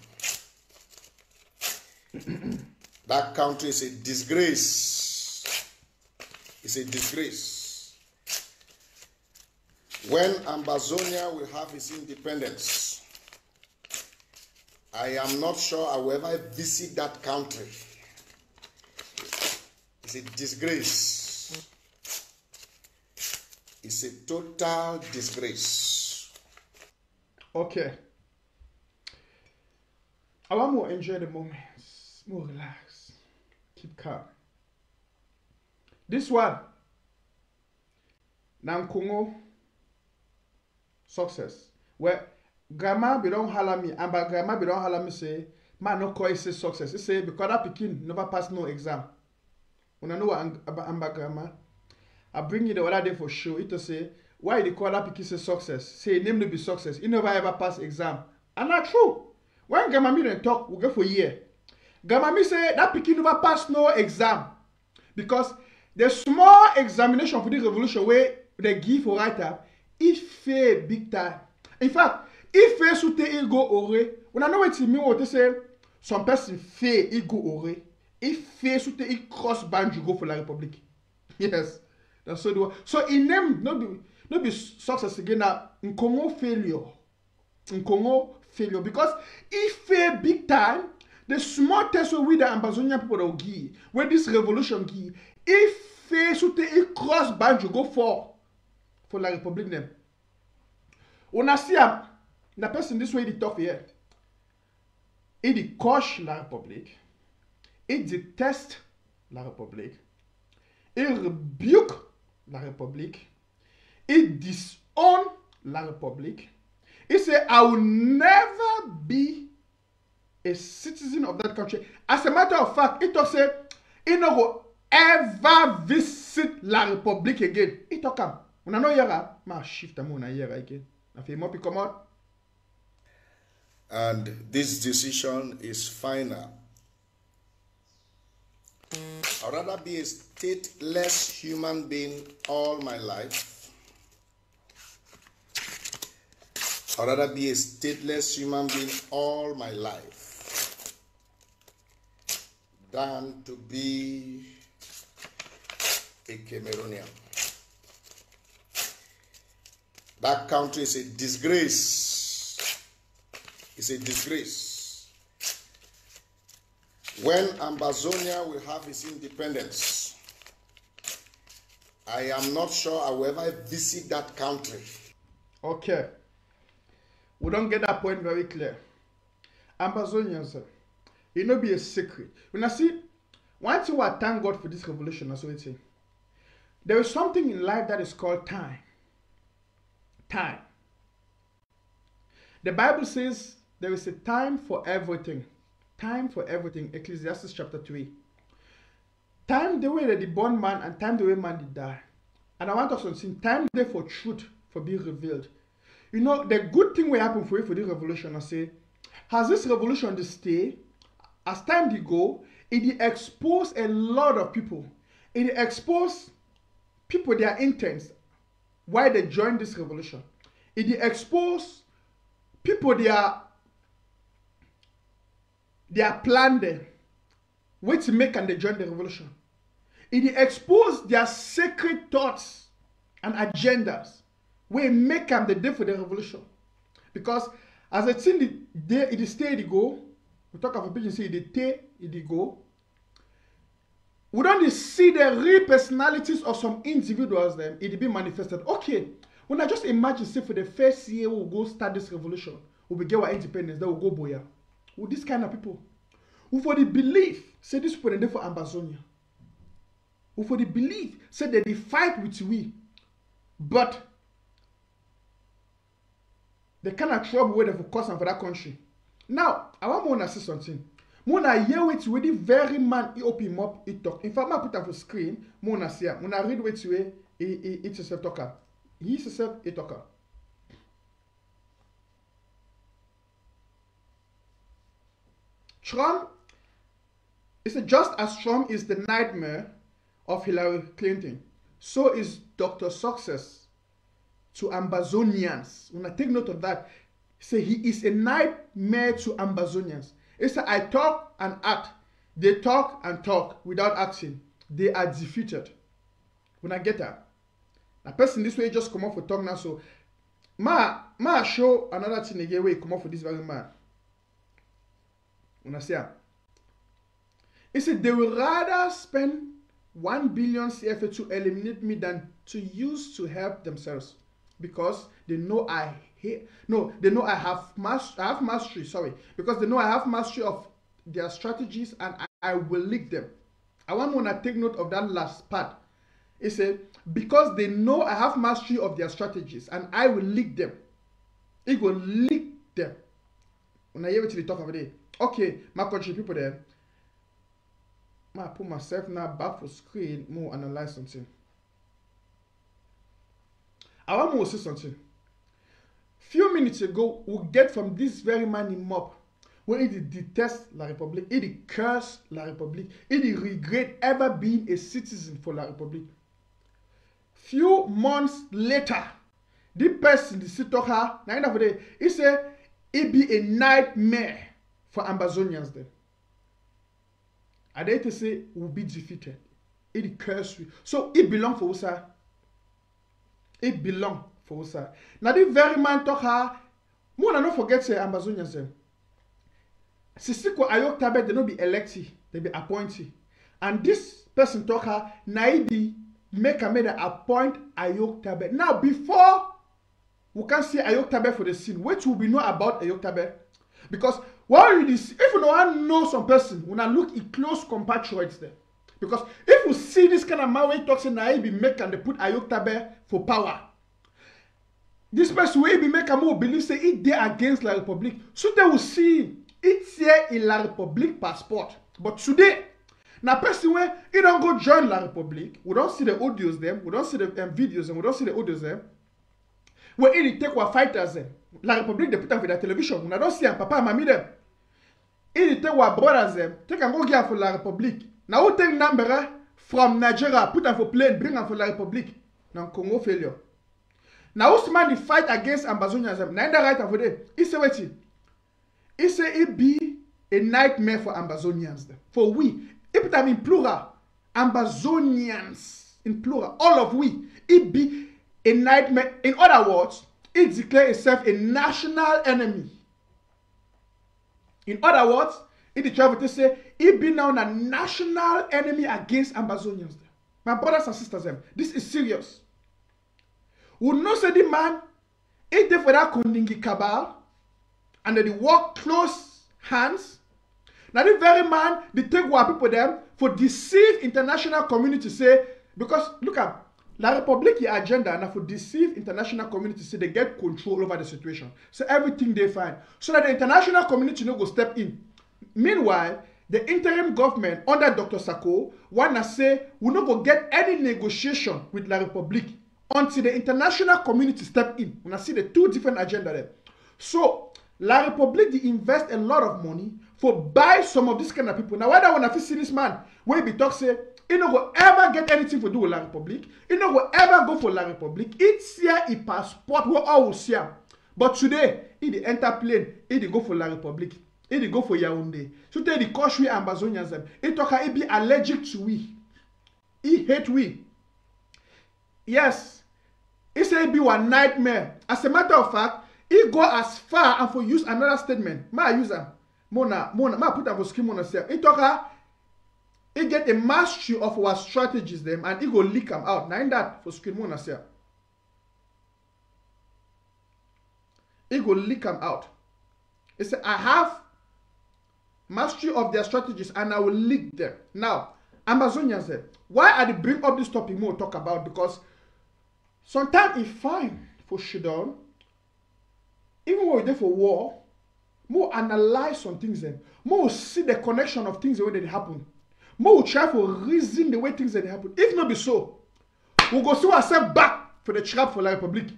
That country is a disgrace. It's a disgrace. When Ambazonia will have its independence, I am not sure I will ever visit that country. It's a disgrace. It's a total disgrace. Okay. I want more enjoy the moments, more relax, keep calm. This one, Nankongo success. Where grandma be don't holler me, and by grandma be don't holler me say, man no call it say success. It say because that pikin never pass no exam. When I know Amba grandma, I bring you the other day for show. It to say why the call that pikin say success. Say name to be success. He never ever pass exam, and that's true. When grandma me don't talk, we go for a year. Grandma me say that pikin never pass no exam because the small examination for the revolution where they give for writer, it fail big time. In fact, if fail sute il go ore. When I know what it mean, what they say, some person fail il go ore. If fail sute il cross band you go for la Republic. Yes, that's so do. So in them no be success again now. Nkongo failure. Nkongo failure because if fail big time, the small test we the Ambazonian people will give, where this revolution give, if fail sute il cross band you go for la Republic name. On a see the person this way, he talk here. Il coche la République. Il déteste la République. Il rebuke la République. Il disown la République. He say, I will never be a citizen of that country. As a matter of fact, he talk say, he no go ever visit la République again. He talk am. When I know yara, ma shift am on yara again. I feel more come out. And this decision is final. I'd rather be a stateless human being all my life I'd rather be a stateless human being all my life than to be a Cameroonian. That country is a disgrace. It's a disgrace. When Ambazonia will have its independence, I am not sure I will ever visit that country. Okay. We don't get that point very clear. Ambazonians, it not be a secret. When I see, one thing I thank God for this revolution, as we say, there is something in life that is called time. Time. The Bible says there is a time for everything. Time for everything. Ecclesiastes chapter 3. Time the way that the born man and time the way man did die. And I want us to see time there for truth for being revealed. You know, the good thing will happen for you for this revolution. I say, has this revolution to stay? As time they go, it expose a lot of people. It expose people their intents, why they joined this revolution. It expose people their plan there, which make and they join the revolution. It expose their sacred thoughts and agendas, where make them the day for the revolution. Because as I think it stay it go, we talk of a pigeon say it stay it go. We don't see the real personalities of some individuals then it be manifested. Okay, when I just imagine say for the first year we'll go start this revolution, we'll get our independence, then we'll go boya. With this kind of people. Who for the belief, say this people are there for Ambazonia. Who for the belief, say that they fight with we. But the kind of trouble where they for cause for that country. Now, I want to say something. Mona hear with the very man he open him up, he talk. In fact, I put up for screen, Mona see, Mona read with you, it's a self talker. He is a self talker. Trump is just as Trump is the nightmare of Hillary Clinton, so is Dr. Success to Ambazonians. When I take note of that, say he is a nightmare to Ambazonians. It's a, I talk and act. They talk and talk without acting. They are defeated. When I get that, a person this way just come up for talk now. So, ma show another thing again where he come up for this very man. When I say, he said they will rather spend 1 billion CFA to eliminate me than to use to help themselves, because they know I have mastery. Sorry, because they know I have mastery of their strategies and I will leak them. I want to take note of that last part. It said because they know I have mastery of their strategies and I will leak them. It will leak them. When I hear it to the talk of the day, okay, my country people there. I put myself now back for screen, more analyze something. I want to say something. Few minutes ago, we get from this very man in Mop, where he detests La République, he curse La République, he regret ever being a citizen for La République. Few months later, the person, the Sitoha, na end of the day, he said it be a nightmare for Ambazonians then. And they to say will be defeated. It curse you. So it belong for us. It belong for us. Now the very man talk her. More than not forget say Ambazonians them. Sisiko Ayok Tabe they not be elected, they be appointed. And this person talk her Naibi make a made appoint Ayok Tabe. Now before we can see Ayok Tabe for the scene, what will we know about Ayok Tabe? Because while if you know some person, when I look at close compatriots there. Because if you see this kind of man when he talks in Naibi make and they put Ayok Tabe for power. This person will be make a more believe say it there against La République. So they will see it's here in La République passport. But today, now person where he don't go join La République, we don't see the audios them, we don't see the videos and we don't see the audios them. Where he take our fighters them. La République they put them for the television. We don't see them, papa and mommy them. He take our brothers them, take and go get for La République. Now who take number from Nigeria, put them for plane, bring them for La République. Now Congo failure. Now, who's man the fight against Ambazonians? Now, in the right of it, he say what? He say it be a nightmare for Ambazonians. For we, if it in plural, Ambazonians in plural, all of we, it be a nightmare. In other words, it declares itself a national enemy. In other words, it travel to say it be now a national enemy against Ambazonians. My brothers and sisters, this is serious. We know say the man, it there for that Kondingi cabal, and they work close hands. Now the very man, they take what people them for deceive international community say, because look at La Republique agenda and for deceive international community say they get control over the situation. So everything they find. So that the international community no go step in. Meanwhile, the interim government under Dr. Sako wanna say we no go get any negotiation with La Republique until the international community step in. When I see the two different agendas there. So, La Republique they invest a lot of money for buy some of this kind of people. Now, why don't want to see this man where he talk say, he no go ever get anything to do with La Republique. He no go ever go for La Republique. It's here a passport we all will see him. But today, he dey enter plane, he dey go for La Republique. He dey go for Yaoundé. So tell the country Ambazonians them. He talk he be allergic to we. He hate we. Yes. He say it be one nightmare. As a matter of fact, he go as far and for use another statement. Ma use am. Ma put am for scheme on herself. He talk he get a mastery of our strategies them and he go leak them out. Now in that for scheme on herself. He go leak them out. He say I have mastery of their strategies and I will leak them. Now, Ambazonians said, why I bring up this topic more talk about because sometimes it's fine for shutdown. Even when we're there for war, more analyze some things then. More see the connection of things the way they happen. More try for reason the way things that happen. If not be so, we'll go see ourselves back for the trap for La Republique.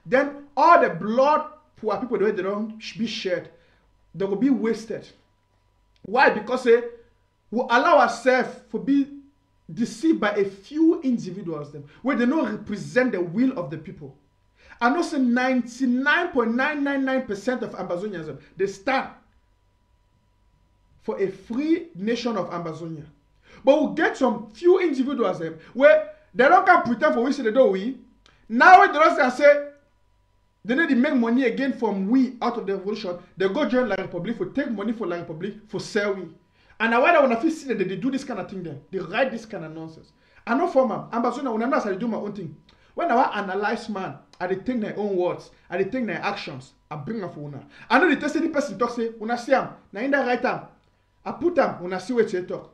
Then all the blood poor people the way they don't be shed, they will be wasted. Why? Because we allow ourselves to be deceived by a few individuals them, where they don't represent the will of the people. And also 99.999% of Ambazonians, they stand for a free nation of Ambazonia. But we'll get some few individuals them, where they don't can pretend for which they don't we. Now when they don't say, they need to make money again from we out of the revolution, they go join La Republique for take money for La Republique for sell we. And now when I want to see that they do this kind of thing then, they write this kind of nonsense. I know for my Ambazonia, when I do my own thing. When I analyze man, I take my own words, I take my actions, I bring them for una. I know the test the person talk say, when I see him, now in the right time, I put them when I see what they talk.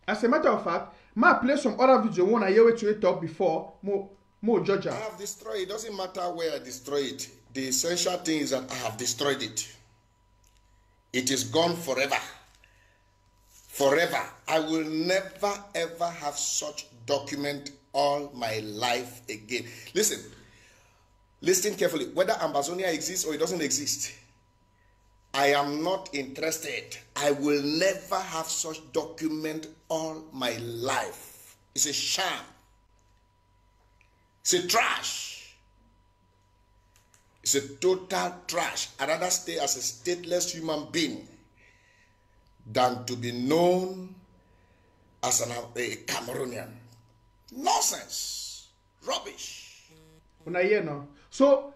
As a matter of fact, I play some other video when I hear what you talk before, more judge. I have destroyed it. Doesn't matter where I destroy it. The essential thing is that I have destroyed it. It is gone forever. Forever. I will never ever have such document all my life again. Listen carefully. Whether Ambazonia exists or it doesn't exist, I am not interested. I will never have such document all my life. It's a sham. It's a trash. It's a total trash. I'd rather stay as a stateless human being than to be known as a Cameroonian. Nonsense. Rubbish. So,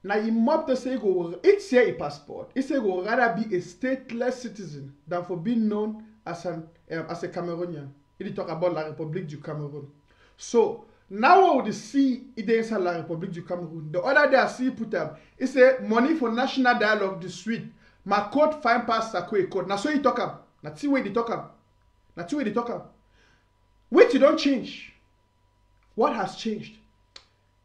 now you must say go. It's here a passport. It say go rather be a stateless citizen than for being known as a Cameroonian. It talk about La République du Cameroun. So now what we see it inside La République du Cameroun. The other day I see put up. It say money for national dialogue this week. My code fine pass Sakwe code. Now so you talk up. Now see where they talk up. Now see where they talk up. Which you don't change. What has changed?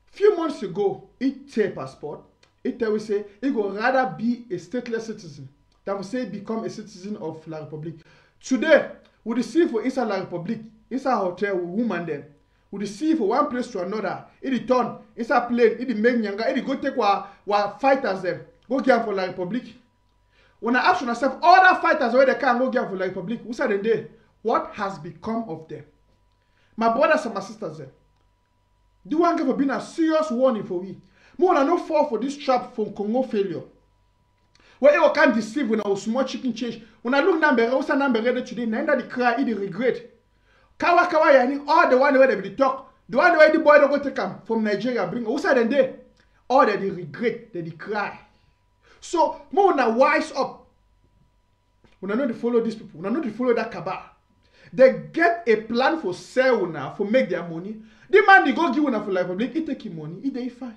Few months ago, it say passport. It will say it would rather be a stateless citizen than will say become a citizen of La République. Today, we receive for inside La République, inside hotel with woman there. We receive for one place to another. It turn inside plane. It make nyanga. It go take what fighters them go get for La République. When I ask myself, all that fighters where they can go get for La République, who said they? What has become of them? My brothers and my sisters there. The one give been a serious warning for we. More than no fall for this trap from Congo failure. Where you can deceive when I small chicken change. When I look number, also number ready today, neither the cry, the regret. Kawa yani all the one where they talk. The one where the boy don't go take them from Nigeria, bring also then they all that they regret, they cry. So more now wise up. When I know to follow these people, when I know to follow that cabal, they get a plan for sell now for make their money. The man they go give una for la Republic, he take him money, he dey fine.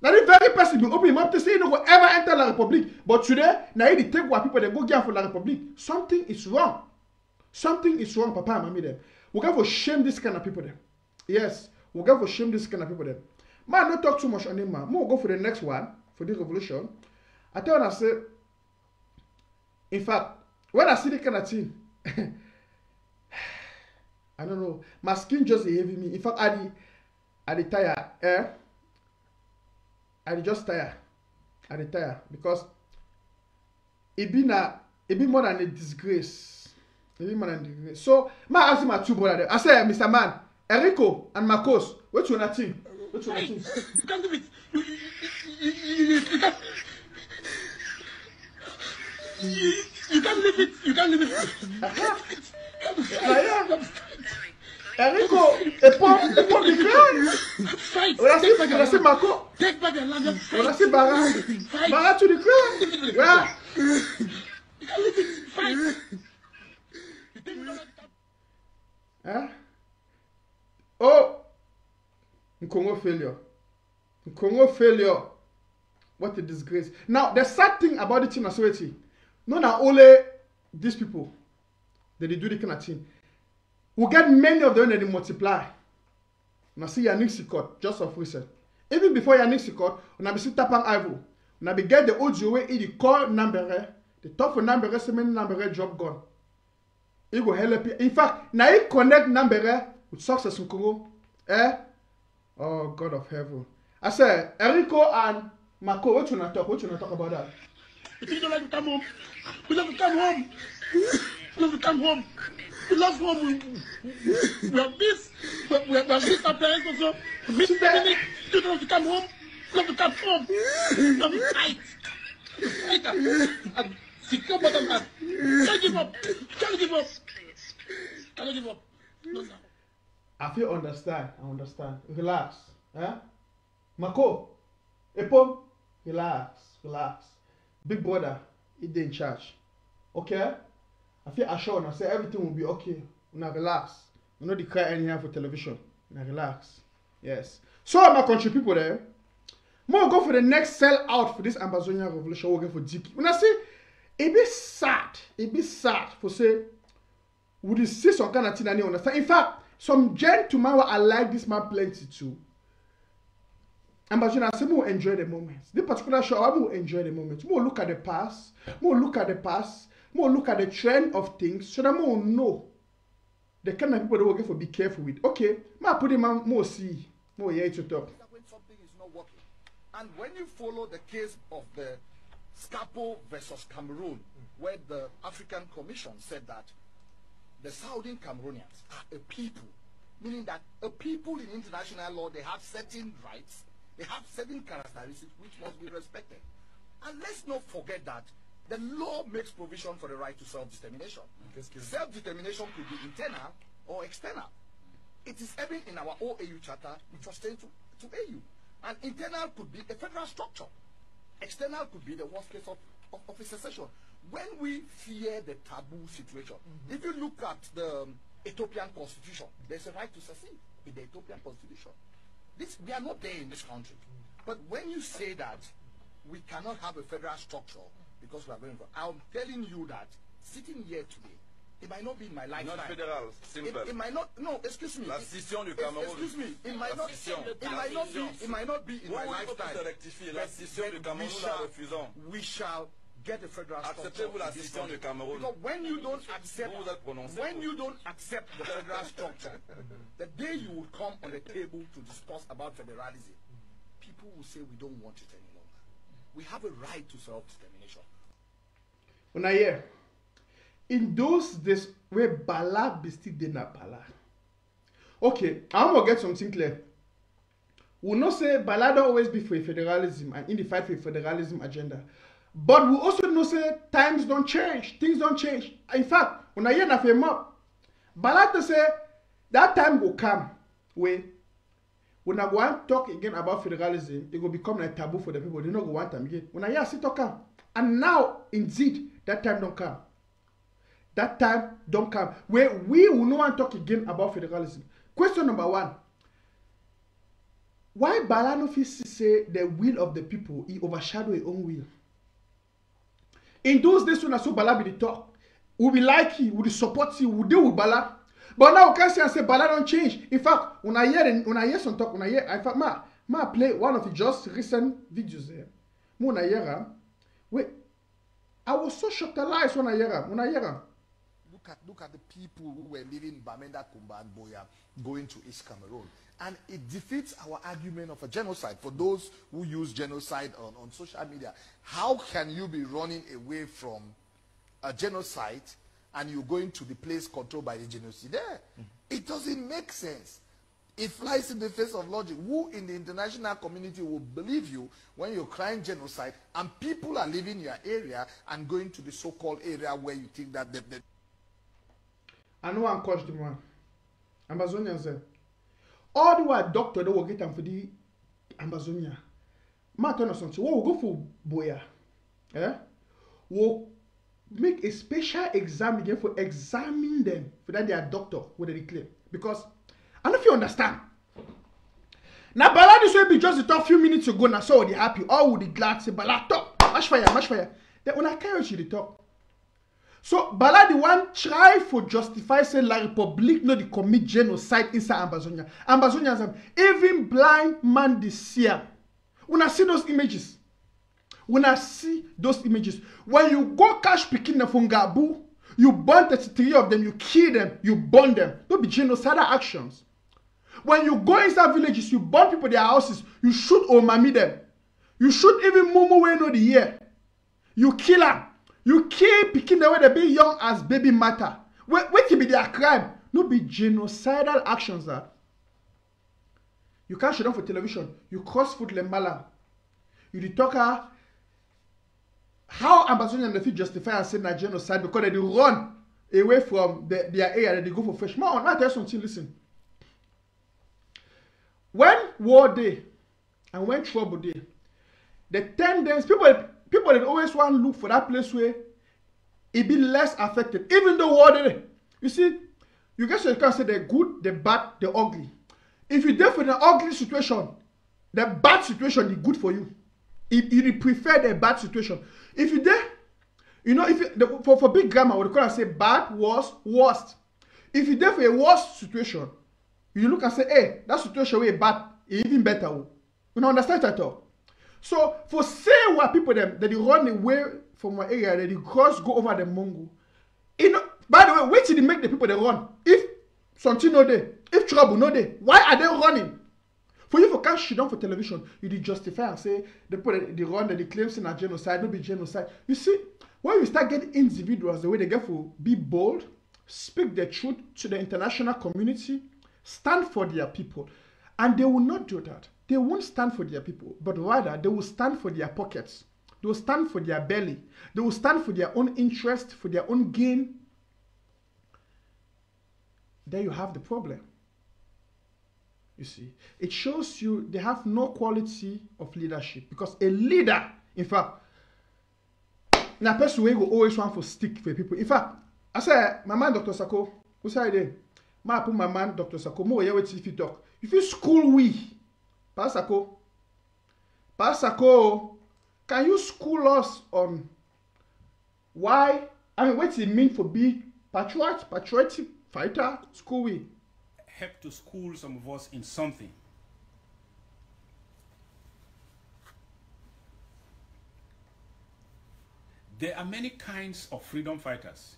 Now the very person will open him up to say he no go ever enter la Republic. But today, now he take what people they go give for la Republic. Something is wrong. Something is wrong, Papa and Mommy them. We got to shame this kind of people them. Yes, we got to shame this kind of people them. Man, don't talk too much on him, man. We'll go for the next one for this revolution. I tell you, I say, in fact, when I see this kind of thing, I don't know, my skin just heavy me. In fact, I the tire, I just tire. I the tire because it be more than a disgrace. It be more than a disgrace. So, I ask my two brothers. I say, Mr. Man, Erico and Marcos, which one are you? Which one are you? You can't do it. You can't leave it. You can't leave it. Enrico, et pour the crime. On a fait Marco. Take back the land. On a fait Barra. Barra to the crime. Yeah. You can't leave it. Fight. Hein? Oh. Congo failure. Congo failure. What a disgrace. Now, the sad thing about the team authority, not only these people that they do the kind of thing. We get many of them that they multiply. Now see Yannick Sikot, just of recent. Even before Yannick Sikot, we have seen Tapang Ivo. We have get the audio where he call number, the top for number, so many number job gone. He go help you. In fact, now he connect number with success in Congo. Oh God of heaven. I say Enrico and Marco, what you not talk? What you not talk about that? We don't like to come home. We love to come home. We love to come home. We love home. We have this. We have this. Our parents also. We miss family. We love to come home. We love to come home. We love to fight. Fight and secure bottom up. Can't give up. Can't give up. Can't give up. No, sir. I feel understand. I understand. Relax. Marco, Epom, relax. Relax. Big brother, he's in charge. Okay? I feel assured and I say everything will be okay. Now relax. You know they cry anyhow for television. Now relax. Yes. So my country people there, more go for the next sell out for this Ambazonia revolution. We'll go for Diki. When I say it be sad for say would you see some kind of thing and you understand? In fact, some gentlemen who I like this man plenty too. Ambazonia say more enjoy the moments. This particular show, I will enjoy the moments. More look at the past. More look at the trend of things so that more know the kind of people that we're going to be careful with. Okay, I put him on more see, more here to talk. When something is not working, and when you follow the case of the Scapo versus Cameroon, where the African Commission said that the Southern Cameroonians are a people, meaning that a people in international law, they have certain rights, they have certain characteristics which must be respected. And let's not forget that the law makes provision for the right to self-determination. Self-determination could be internal or external. It is even in our OAU charter, which was sent to AU. And internal could be a federal structure. External could be the worst case of a secession. When we fear the taboo situation, if you look at the Ethiopian constitution, there's a right to secede in the Ethiopian constitution. We are not there in this country. But when you say that we cannot have a federal structure because we are going for, I'm telling you that sitting here today, it might not be in my lifetime. Not federal, simple. It might not. No, excuse me. La scission du Cameroun. Excuse me. It might not be in my lifetime. La scission du Cameroun, nous la refusons. We shall get a federal structure. Acceptez-vous la scission du Cameroun? Because when you don't accept the federal structure, the day you will come on the table to discuss about federalism, people will say we don't want it any longer. We have a right to self-determination. When I hear, in those days where Bala be still did not Bala. Okay, I'm gonna get something clear. we will not say Bala don't always be for federalism and in the fight for federalism agenda. But we also know say times don't change, things don't change. In fact, when I hear na fe map, Bala to say that time will come where when I go and talk again about federalism, it will become like taboo for the people. They don't go want time again. When I hear sit come, and now indeed that time don't come. That time don't come. Where we will not want to talk again about federalism. Question number 1. Why Bala no fit say the will of the people he overshadow his own will? In those days when I saw Bala be the talk, we be like you, we support you, we deal with Bala. But now we can say Bala don't change. In fact, when I hear some talk, in fact, ma play one of the just recent videos there. When I hear wait, I was so shocked alive when I hear him. Look at the people who were living in Bamenda, Kumba, and Boya going to East Cameroon. And it defeats our argument of a genocide. For those who use genocide on social media, how can you be running away from a genocide and you're going to the place controlled by the genocide there? It doesn't make sense. It flies in the face of logic. Who in the international community will believe you when you're crying genocide and people are leaving your area and going to the so-called area where you think that they I know I'm coach the man. Ambazonia said, all the way doctor they will get them for the Ambazonia. Ma tell us something. We'll go for Boya. We'll make a special exam again for examine them for that they are doctor whether they claim. Because I don't know if you understand. Now Bala this will be just the talk few minutes ago now so they happy. All would be glad say Bala talk. Mash fire. Then when I carry you the talk. So Bala the one try for justify say La Republic no the commit genocide inside Ambazonia. Ambazonia even blind man this year. When I see those images, when you go cash picking the Fungabu, you burn 33 of them, you kill them, you burn them. Don't be genocidal actions. When you go inside villages, you burn people their houses, you shoot or mami them. You shoot even Momo when no the year. You kill them. You keep picking the way they be young as baby matter. Wait till be their crime. No be genocidal actions that. You can't show them for television. You cross foot Lembala. You the talker. How Ambazonian they feel justify and say na genocide because they run away from their area and they go for fresh. Man, I tell something, listen. When war day and when trouble day, the tendency people that always want to look for that place where it be less affected, even though war day. You see, you guys can say the good, the bad, the ugly. If you there for the ugly situation, the bad situation is good for you. You prefer the bad situation. If you there, you know, if you, for big grammar, we call say bad, worse, worst. If you there for a worst situation, you look and say, hey, that situation way bad, even better. You don't understand at all. So for say what people them that they run away from one area, that they cross go over the Mongo. You know, by the way, wait till they make the people they run. If something no day, if trouble no day, why are they running? For you for cash shit down for television, you did justify and say the people they run that they claim in a genocide, no be genocide. You see, when you start getting individuals the way they get for be bold, speak the truth to the international community, stand for their people, and they will not do that. They won't stand for their people, but rather they will stand for their pockets. They will stand for their belly. They will stand for their own interest, for their own gain. There you have the problem. You see, it shows you they have no quality of leadership because a leader, in fact, na person wey go always want to stick for people. In fact, I say my man Dr. Sako, who say there? Ma put my man Dr. Sako. Mo here wait if you talk. If you school we. Pasako, can you school us on why? I mean, what it mean for be patriotic fighter? School we help to school some of us in something. There are many kinds of freedom fighters.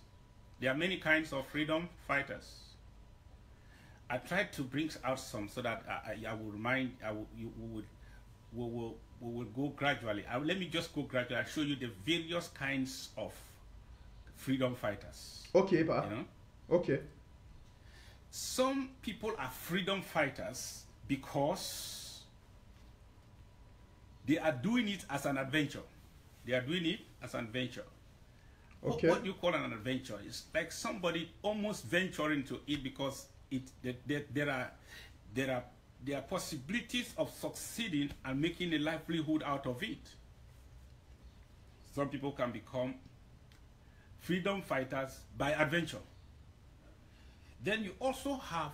I tried to bring out some so that I will remind, we will go gradually. Let me just go gradually. I'll show you the various kinds of freedom fighters. Okay, pa. You know? Okay. Some people are freedom fighters because They are doing it as an adventure. They are doing it as an adventure. Okay. What you call an adventure is like somebody almost venturing to it because there are possibilities of succeeding and making a livelihood out of it. Some people can become freedom fighters by adventure. Then you also have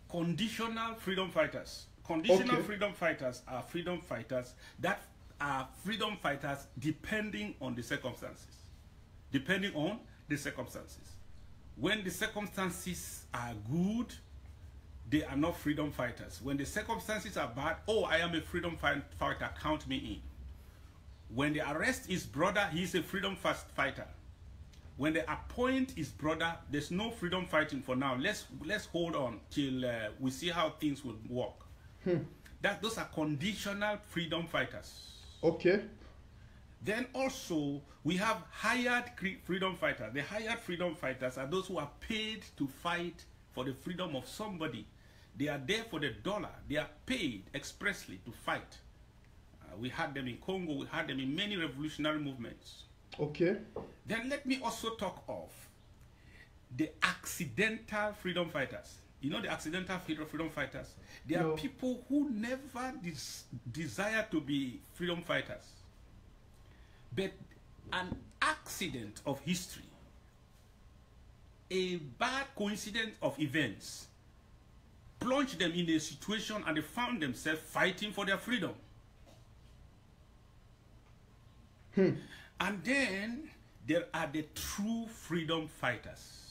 conditional freedom fighters. Conditional Okay. freedom fighters are freedom fighters that are freedom fighters depending on the circumstances. Depending on the circumstances. When the circumstances are good, they are not freedom fighters. When the circumstances are bad, oh, I am a freedom fighter, count me in. When they arrest his brother, he is a freedom fighter. When they appoint his brother, there's no freedom fighting for now. Let's hold on till we see how things will work. Those are conditional freedom fighters. Okay. Then also we have hired freedom fighters. The hired freedom fighters are those who are paid to fight for the freedom of somebody. They are there for the dollar. They are paid expressly to fight. We had them in Congo. We had them in many revolutionary movements. Okay. Then let me also talk of the accidental freedom fighters. You know the accidental freedom fighters? They are No. people who never desire to be freedom fighters. But an accident of history, a bad coincidence of events, plunged them in a situation and they found themselves fighting for their freedom. And then there are the true freedom fighters.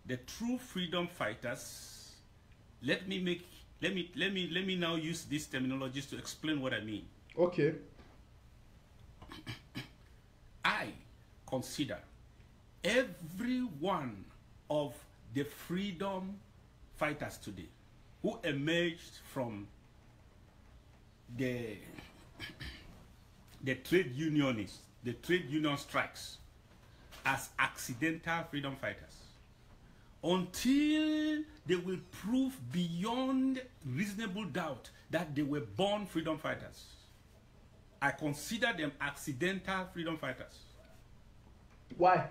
The true freedom fighters, let me now use these terminologies to explain what I mean. Okay. I consider every one of the freedom fighters today who emerged from the trade unionists, the trade union strikes, as accidental freedom fighters until they will prove beyond reasonable doubt that they were born freedom fighters. I consider them accidental freedom fighters. Why?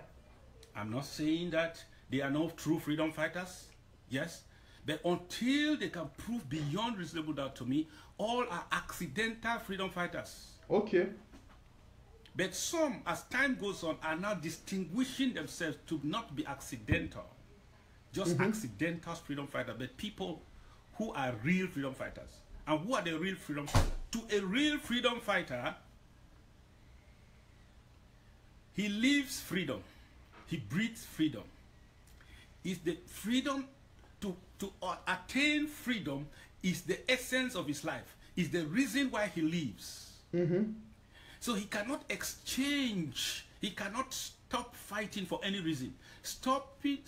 I'm not saying that they are not true freedom fighters, yes, but until they can prove beyond reasonable doubt to me, all are accidental freedom fighters. Okay. But some, as time goes on, are now distinguishing themselves to not be accidental, just accidental freedom fighters, but people who are real freedom fighters. And who are the real freedom fighters? To a real freedom fighter, he lives freedom. He breathes freedom. Is the freedom to attain freedom is the essence of his life. Is the reason why he lives. So he cannot exchange. He cannot stop fighting for any reason. Stopping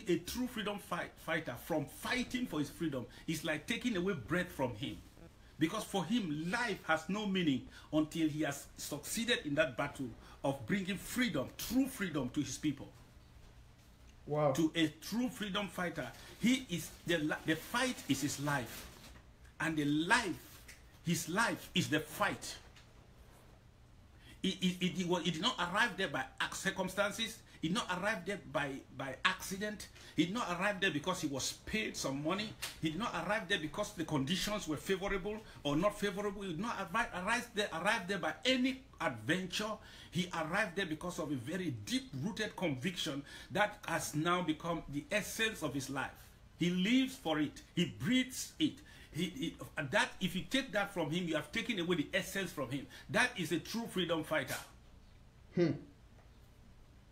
a true freedom fighter from fighting for his freedom is like taking away breath from him. Because for him, life has no meaning until he has succeeded in that battle of bringing freedom, true freedom to his people. Wow. To a true freedom fighter, he is the fight is his life. And his life is the fight. He did not arrive there by circumstances. He did not arrive there by accident. He did not arrive there because he was paid some money. He did not arrive there because the conditions were favorable or not favorable. He did not arrive there by any adventure. He arrived there because of a very deep-rooted conviction that has now become the essence of his life. He lives for it. He breathes it. That if you take that from him, you have taken away the essence from him. That is a true freedom fighter.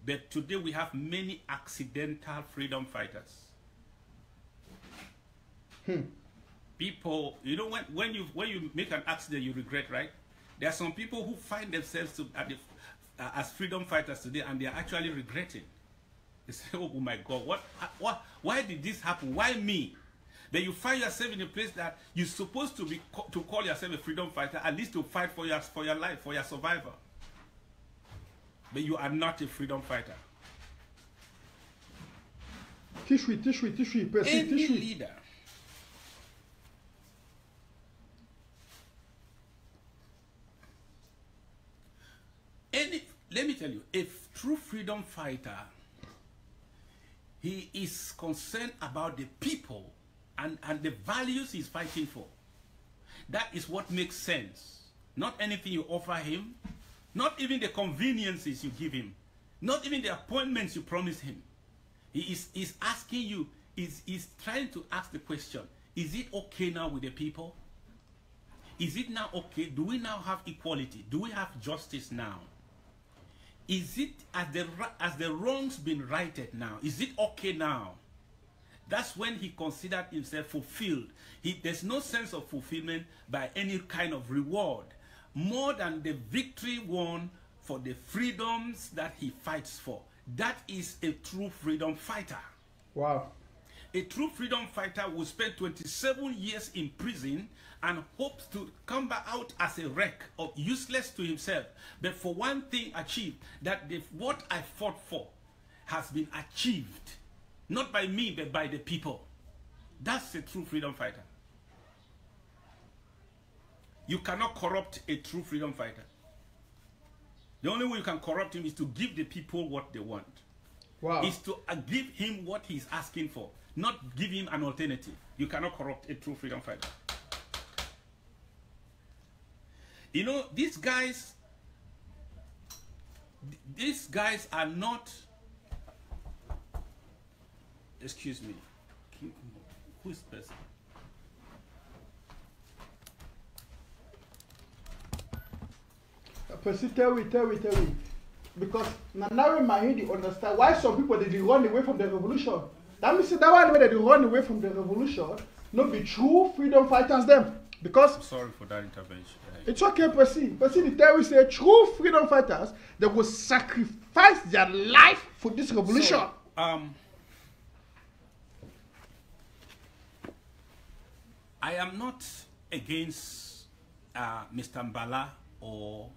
But today we have many accidental freedom fighters. People, you know, when you make an accident, you regret, right? There are some people who find themselves as freedom fighters today, and they are actually regretting. They say, "Oh my God, why did this happen? Why me?" Then you find yourself in a place that you're supposed to call yourself a freedom fighter, at least to fight for your life, for your survival. But you are not a freedom fighter. Any leader tell you, a true freedom fighter, he is concerned about the people and the values he's fighting for. That is what makes sense. Not anything you offer him, not even the conveniences you give him, not even the appointments you promise him. He is asking you, is trying to ask the question, is it okay now with the people? Is it now okay? Do we now have equality? Do we have justice now? Is it, as the wrongs been righted now? Is it okay now? That's when he considered himself fulfilled. There's no sense of fulfillment by any kind of reward, more than the victory won for the freedoms that he fights for. That is a true freedom fighter. Wow. A true freedom fighter will spend 27 years in prison and hopes to come back out as a wreck or useless to himself. But for one thing achieved, that what I fought for has been achieved. Not by me, but by the people. That's a true freedom fighter. You cannot corrupt a true freedom fighter. The only way you can corrupt him is to give the people what they want. Wow. Is to give him what he's asking for, not give him an alternative. You cannot corrupt a true freedom fighter. You know, these guys are not, excuse me, who is the person? Percy, tell me. Because now in my head you understand why some people they run away from the revolution. That means that one way they run away from the revolution, not be true freedom fighters them. Because I'm sorry for that intervention. It's okay, Percy. Percy, the terrorists say true freedom fighters, they will sacrifice their life for this revolution. So, I am not against Mr. Mbala or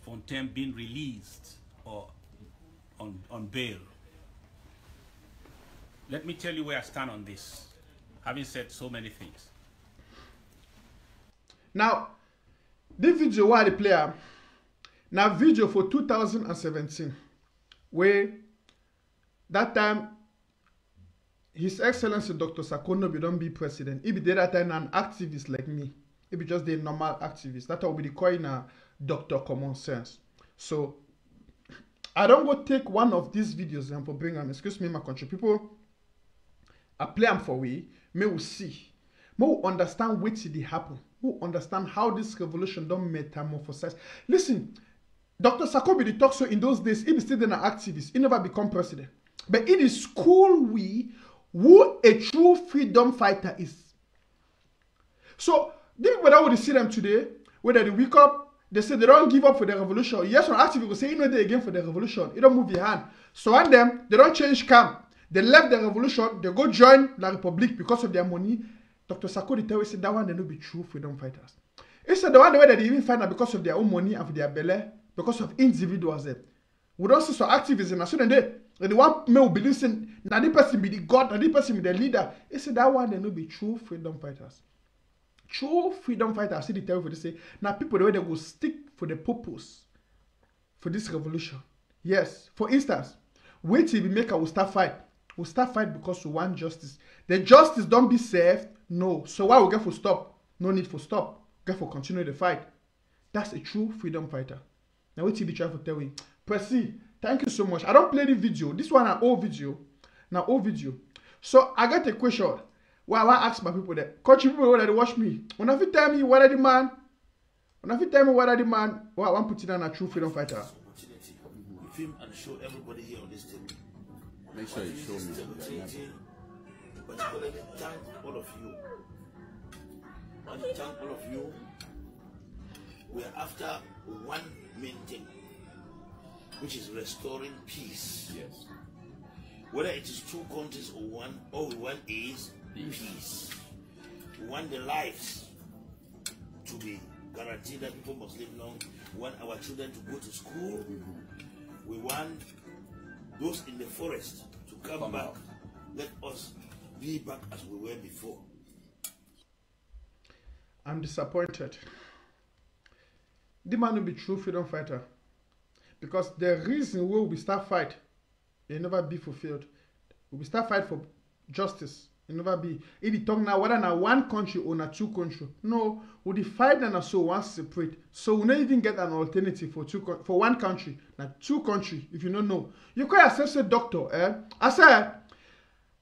Fontaine being released or on bail. Let me tell you where I stand on this, having said so many things. Now, this video why the player now video for 2017, where that time His Excellency Dr. Sakono be don't be president. He be there that time an activist like me. He be just the normal activist. That will be the coin Dr. Common Sense. So I don't go take one of these videos and for bring them. Excuse me, my country people. I play them for we. May we see. May we understand what did happen. We understand how this revolution don't metamorphosize. Listen, Dr. Sakobi the talk so in those days, he be still an activist. He never become president. But it is cool we who a true freedom fighter is. So, these people that would see them today, whether they wake up, they say they don't give up for the revolution. Yes, an activist will say, you know, they again for the revolution. You don't move your hand. So, on them, they don't change camp. They left the revolution, they go join La Republique because of their money. Dr. Sarkozy tell us that one they not be true freedom fighters. He said the one way that they even find out because of their own money and for their belly, because of individuals. We don't see some activism as soon as they the one may believe in that the person be the God, that the person be the leader. He said that one they not be true freedom fighters. True freedom fighters, see the tell for they say now people the way they will stick for the purpose for this revolution. Yes, for instance, wait till we make will start fight. We'll start fight because we want justice. The justice don't be served. No. So why we get for stop? No need for stop. Get for continue the fight. That's a true freedom fighter. Now wait till we try to tell you. Percy, thank you so much. I don't play the video. This one an old video. Now old video. So I got a question. Why I ask my people that country people whether they watch me. When I tell me what are the man, why I want to put it on a true freedom fighter. Film and show everybody here on this table. Make sure you show me. Particularly thank all of you. And thank all of you. We are after one main thing, which is restoring peace. Yes. Whether it is two countries or one, all we want is peace. We want the lives to be guaranteed that people must live long. We want our children to go to school. We want those in the forest to come back. Out. Let us be back as we were before. I'm disappointed. the man will be true freedom fighter. Because the reason why we start fight, it never be fulfilled. We start fight for justice. It never be. If you talk now, whether na one country or na two country, no, we the fight na so one separate. So we not even get an alternative for one country, na two country. If you don't know, you can assess a doctor. I say,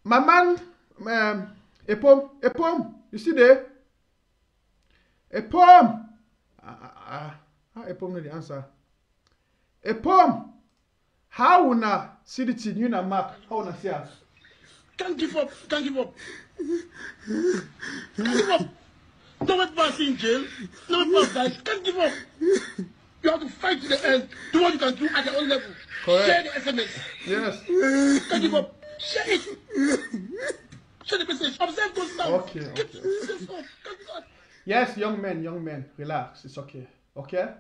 my man, a poem. You see there, a poem. A poem no the answer. A poem. How una see the thing you na mark? How una see us? Can't give up. Can't give up. Can't give up. Don't let pass in jail. Don't let pass die. Can't give up. You have to fight to the end. Do what you can do at your own level. Correct. Share the SMS. Yes. Can't give up. Share it. Share the message. Observe those sounds. Okay. Yes, young men, relax. It's okay. Okay?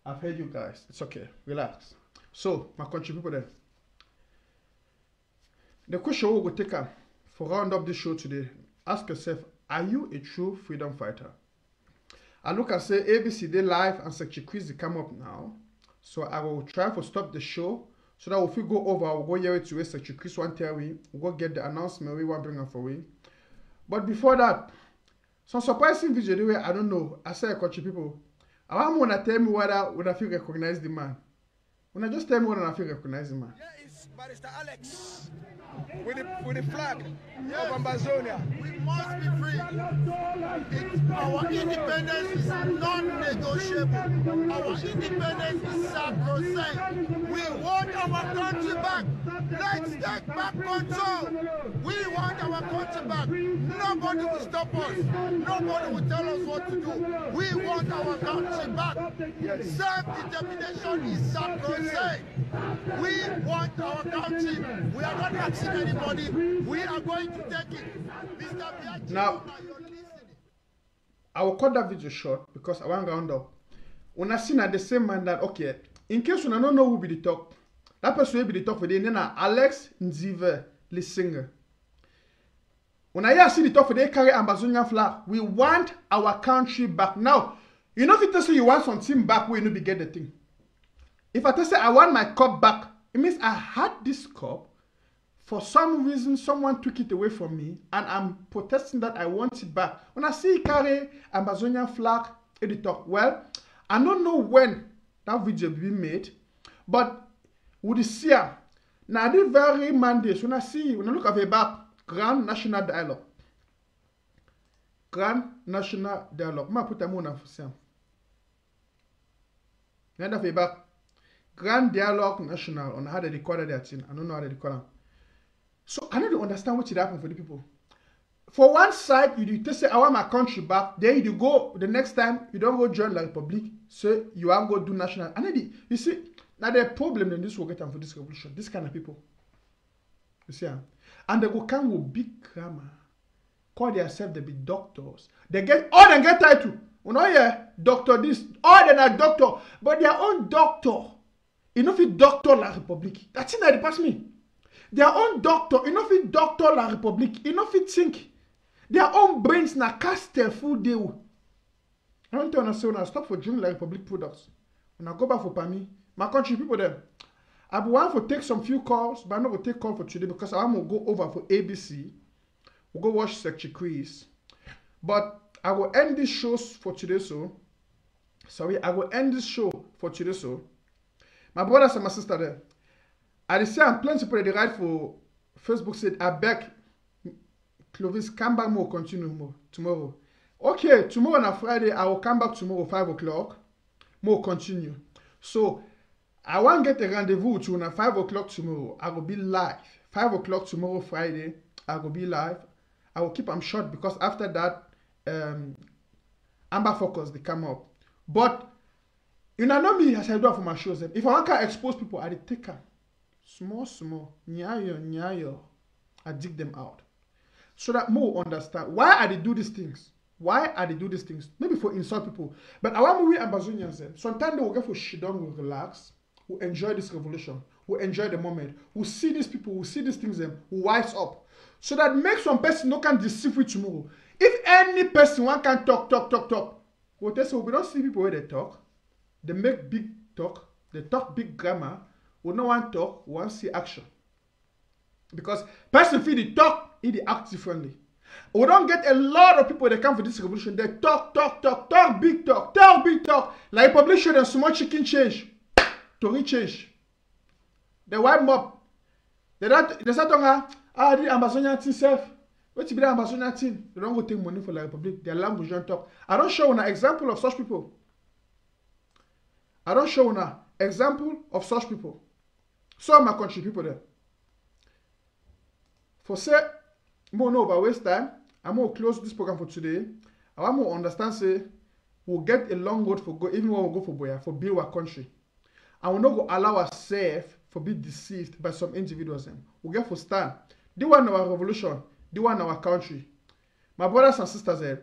I've heard you guys. It's okay. Relax. So, my country people there. The question we will take for round up this show today, ask yourself, are you a true freedom fighter? I look and say ABC Day Live and Secretary Quiz they come up now. So I will try to stop the show so that if we go over, we'll go here to Secretary Quiz one tell we, we'll go get the announcement we want to bring up for we. But before that, some surprising video the way I don't know. I say country people, I want to tell me whether I feel recognize the man. When I just tell me whether I feel recognize the man. Here is Barrister Alex with the flag of Amazonia. We must be free. Our independence is non-negotiable. Our independence is sacrosanct. We want our country back. Let's take back control. We want our country back. Nobody will stop us. Nobody will tell us what to do. We want our country back. Self-determination is sacrosanct. We want our country. We are not asking anybody. We are going to take it. Mr. Biachi, now, I will cut that video short because I want to round up. When I see the same man that, okay, in case you don't know who be the talk, that person will be the talk for the name Alex Nzive, the singer. When I see the talk for the carry Amazonian flag, we want our country back. Now, you know if you say you want something back, we need to get the thing. If I say I want my cup back, it means I had this cup. For some reason, someone took it away from me, and I'm protesting that I want it back. When I see carry Amazonian flag, it talk. Well, I don't know when that video will be made, but with the see now the very Mondays when I look at the back, Grand National Dialogue. Grand National Dialogue. I put a on for Sam. Now the back, Grand Dialogue National on how they record that thing. I don't know how they record them. So I don't understand what should happen for the people. For one side, you say, I want my country back. Then you go, the next time, you don't go join the Republic. So you want to go do national. And you see, now the problem in this will get for this revolution. This kind of people. You see, and they go come with big grammar. Call themselves, they be doctors. They get title. You know, yeah, doctor this. All they are doctor. But their own doctor. You know if it doctor la Republic. That's it that pass me. Their own doctor, you know if it doctor la Republic, you know if it think. Their own brains na cast their full day. I don't understand when I stop for drinking la Republic products. When I go back for Pami, my country people there. I want to take some few calls, but I'm not going to take call for today because I want to go over for ABC. We'll go watch Secretary Quiz. But I will end this show for today so. Sorry, I will end this show for today so. My brothers and my sister there. I say I'm plenty people they write for Facebook said I beg Clovis come back more continue more tomorrow. Okay, tomorrow on Friday I will come back tomorrow 5 o'clock. More continue. So I want to get a rendezvous with you at 5 o'clock tomorrow. I will be live. 5 o'clock tomorrow Friday. I will be live. I will keep them short because after that Amba Focus they come up. But you know me as I do for my shows. If I want to expose people, I take them. Small, nyayo, I dig them out. So that more understand why are they do these things. Why are they do these things? Maybe for insult people. But I want we Amazonians then. Sometimes they will get for shit down, will relax, will enjoy this revolution, will enjoy the moment, will see these people, will see these things then, will wise up. So that makes some person no can deceive you tomorrow. If any person one can talk, well, they say we don't see people where they talk. They make big talk. They talk big grammar. We no want talk. We want see action. Because person feel the talk, he the act differently. We don't get a lot of people that come for this revolution. They talk big talk. Like publishing a small chicken change. Tory change. They wipe up. They start talking, the Amazonian thing self. What to be the Amazonian thing? They don't go take money for the Republic. Their language don't talk. I don't show an example of such people. Some my country people there. For say, more no over waste time. I'm going to close this program for today. I want to understand, say, we'll get a long road for go, even when we go for Boya, for build our country. And we'll not go allow ourselves for be deceived by some individuals. We'll get for stand. They want our revolution. They want our country. My brothers and sisters,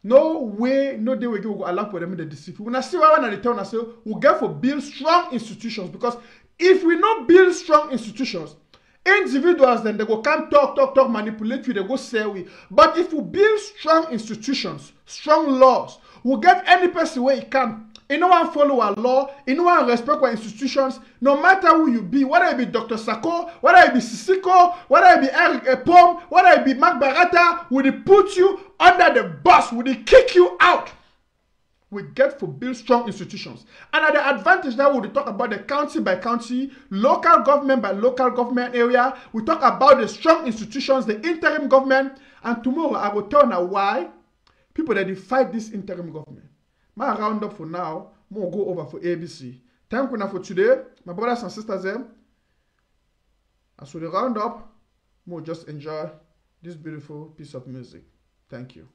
no way, no day we go allow for them to deceive. When I see one at the town, I say, we'll get for build strong institutions. Because if we not build strong institutions, individuals then they go come talk, manipulate you, they go sell we. But if we build strong institutions, strong laws, we'll get any person where he can. You know one follow our law, you know one respect our institutions, no matter who you be, whether it be Dr. Sako, whether it be Sisiko, whether it be Eric Epom, whether it be Mark Barata, will they put you under the bus, will they kick you out? We get for build strong institutions. And at the advantage that we talk about the county by county, local government by local government area, we talk about the strong institutions, the interim government, and tomorrow I will tell now why people that fight this interim government. My round up for now, more go over for ABC. Thank you now for today, my brothers and sisters. As we round up, more just enjoy this beautiful piece of music. Thank you.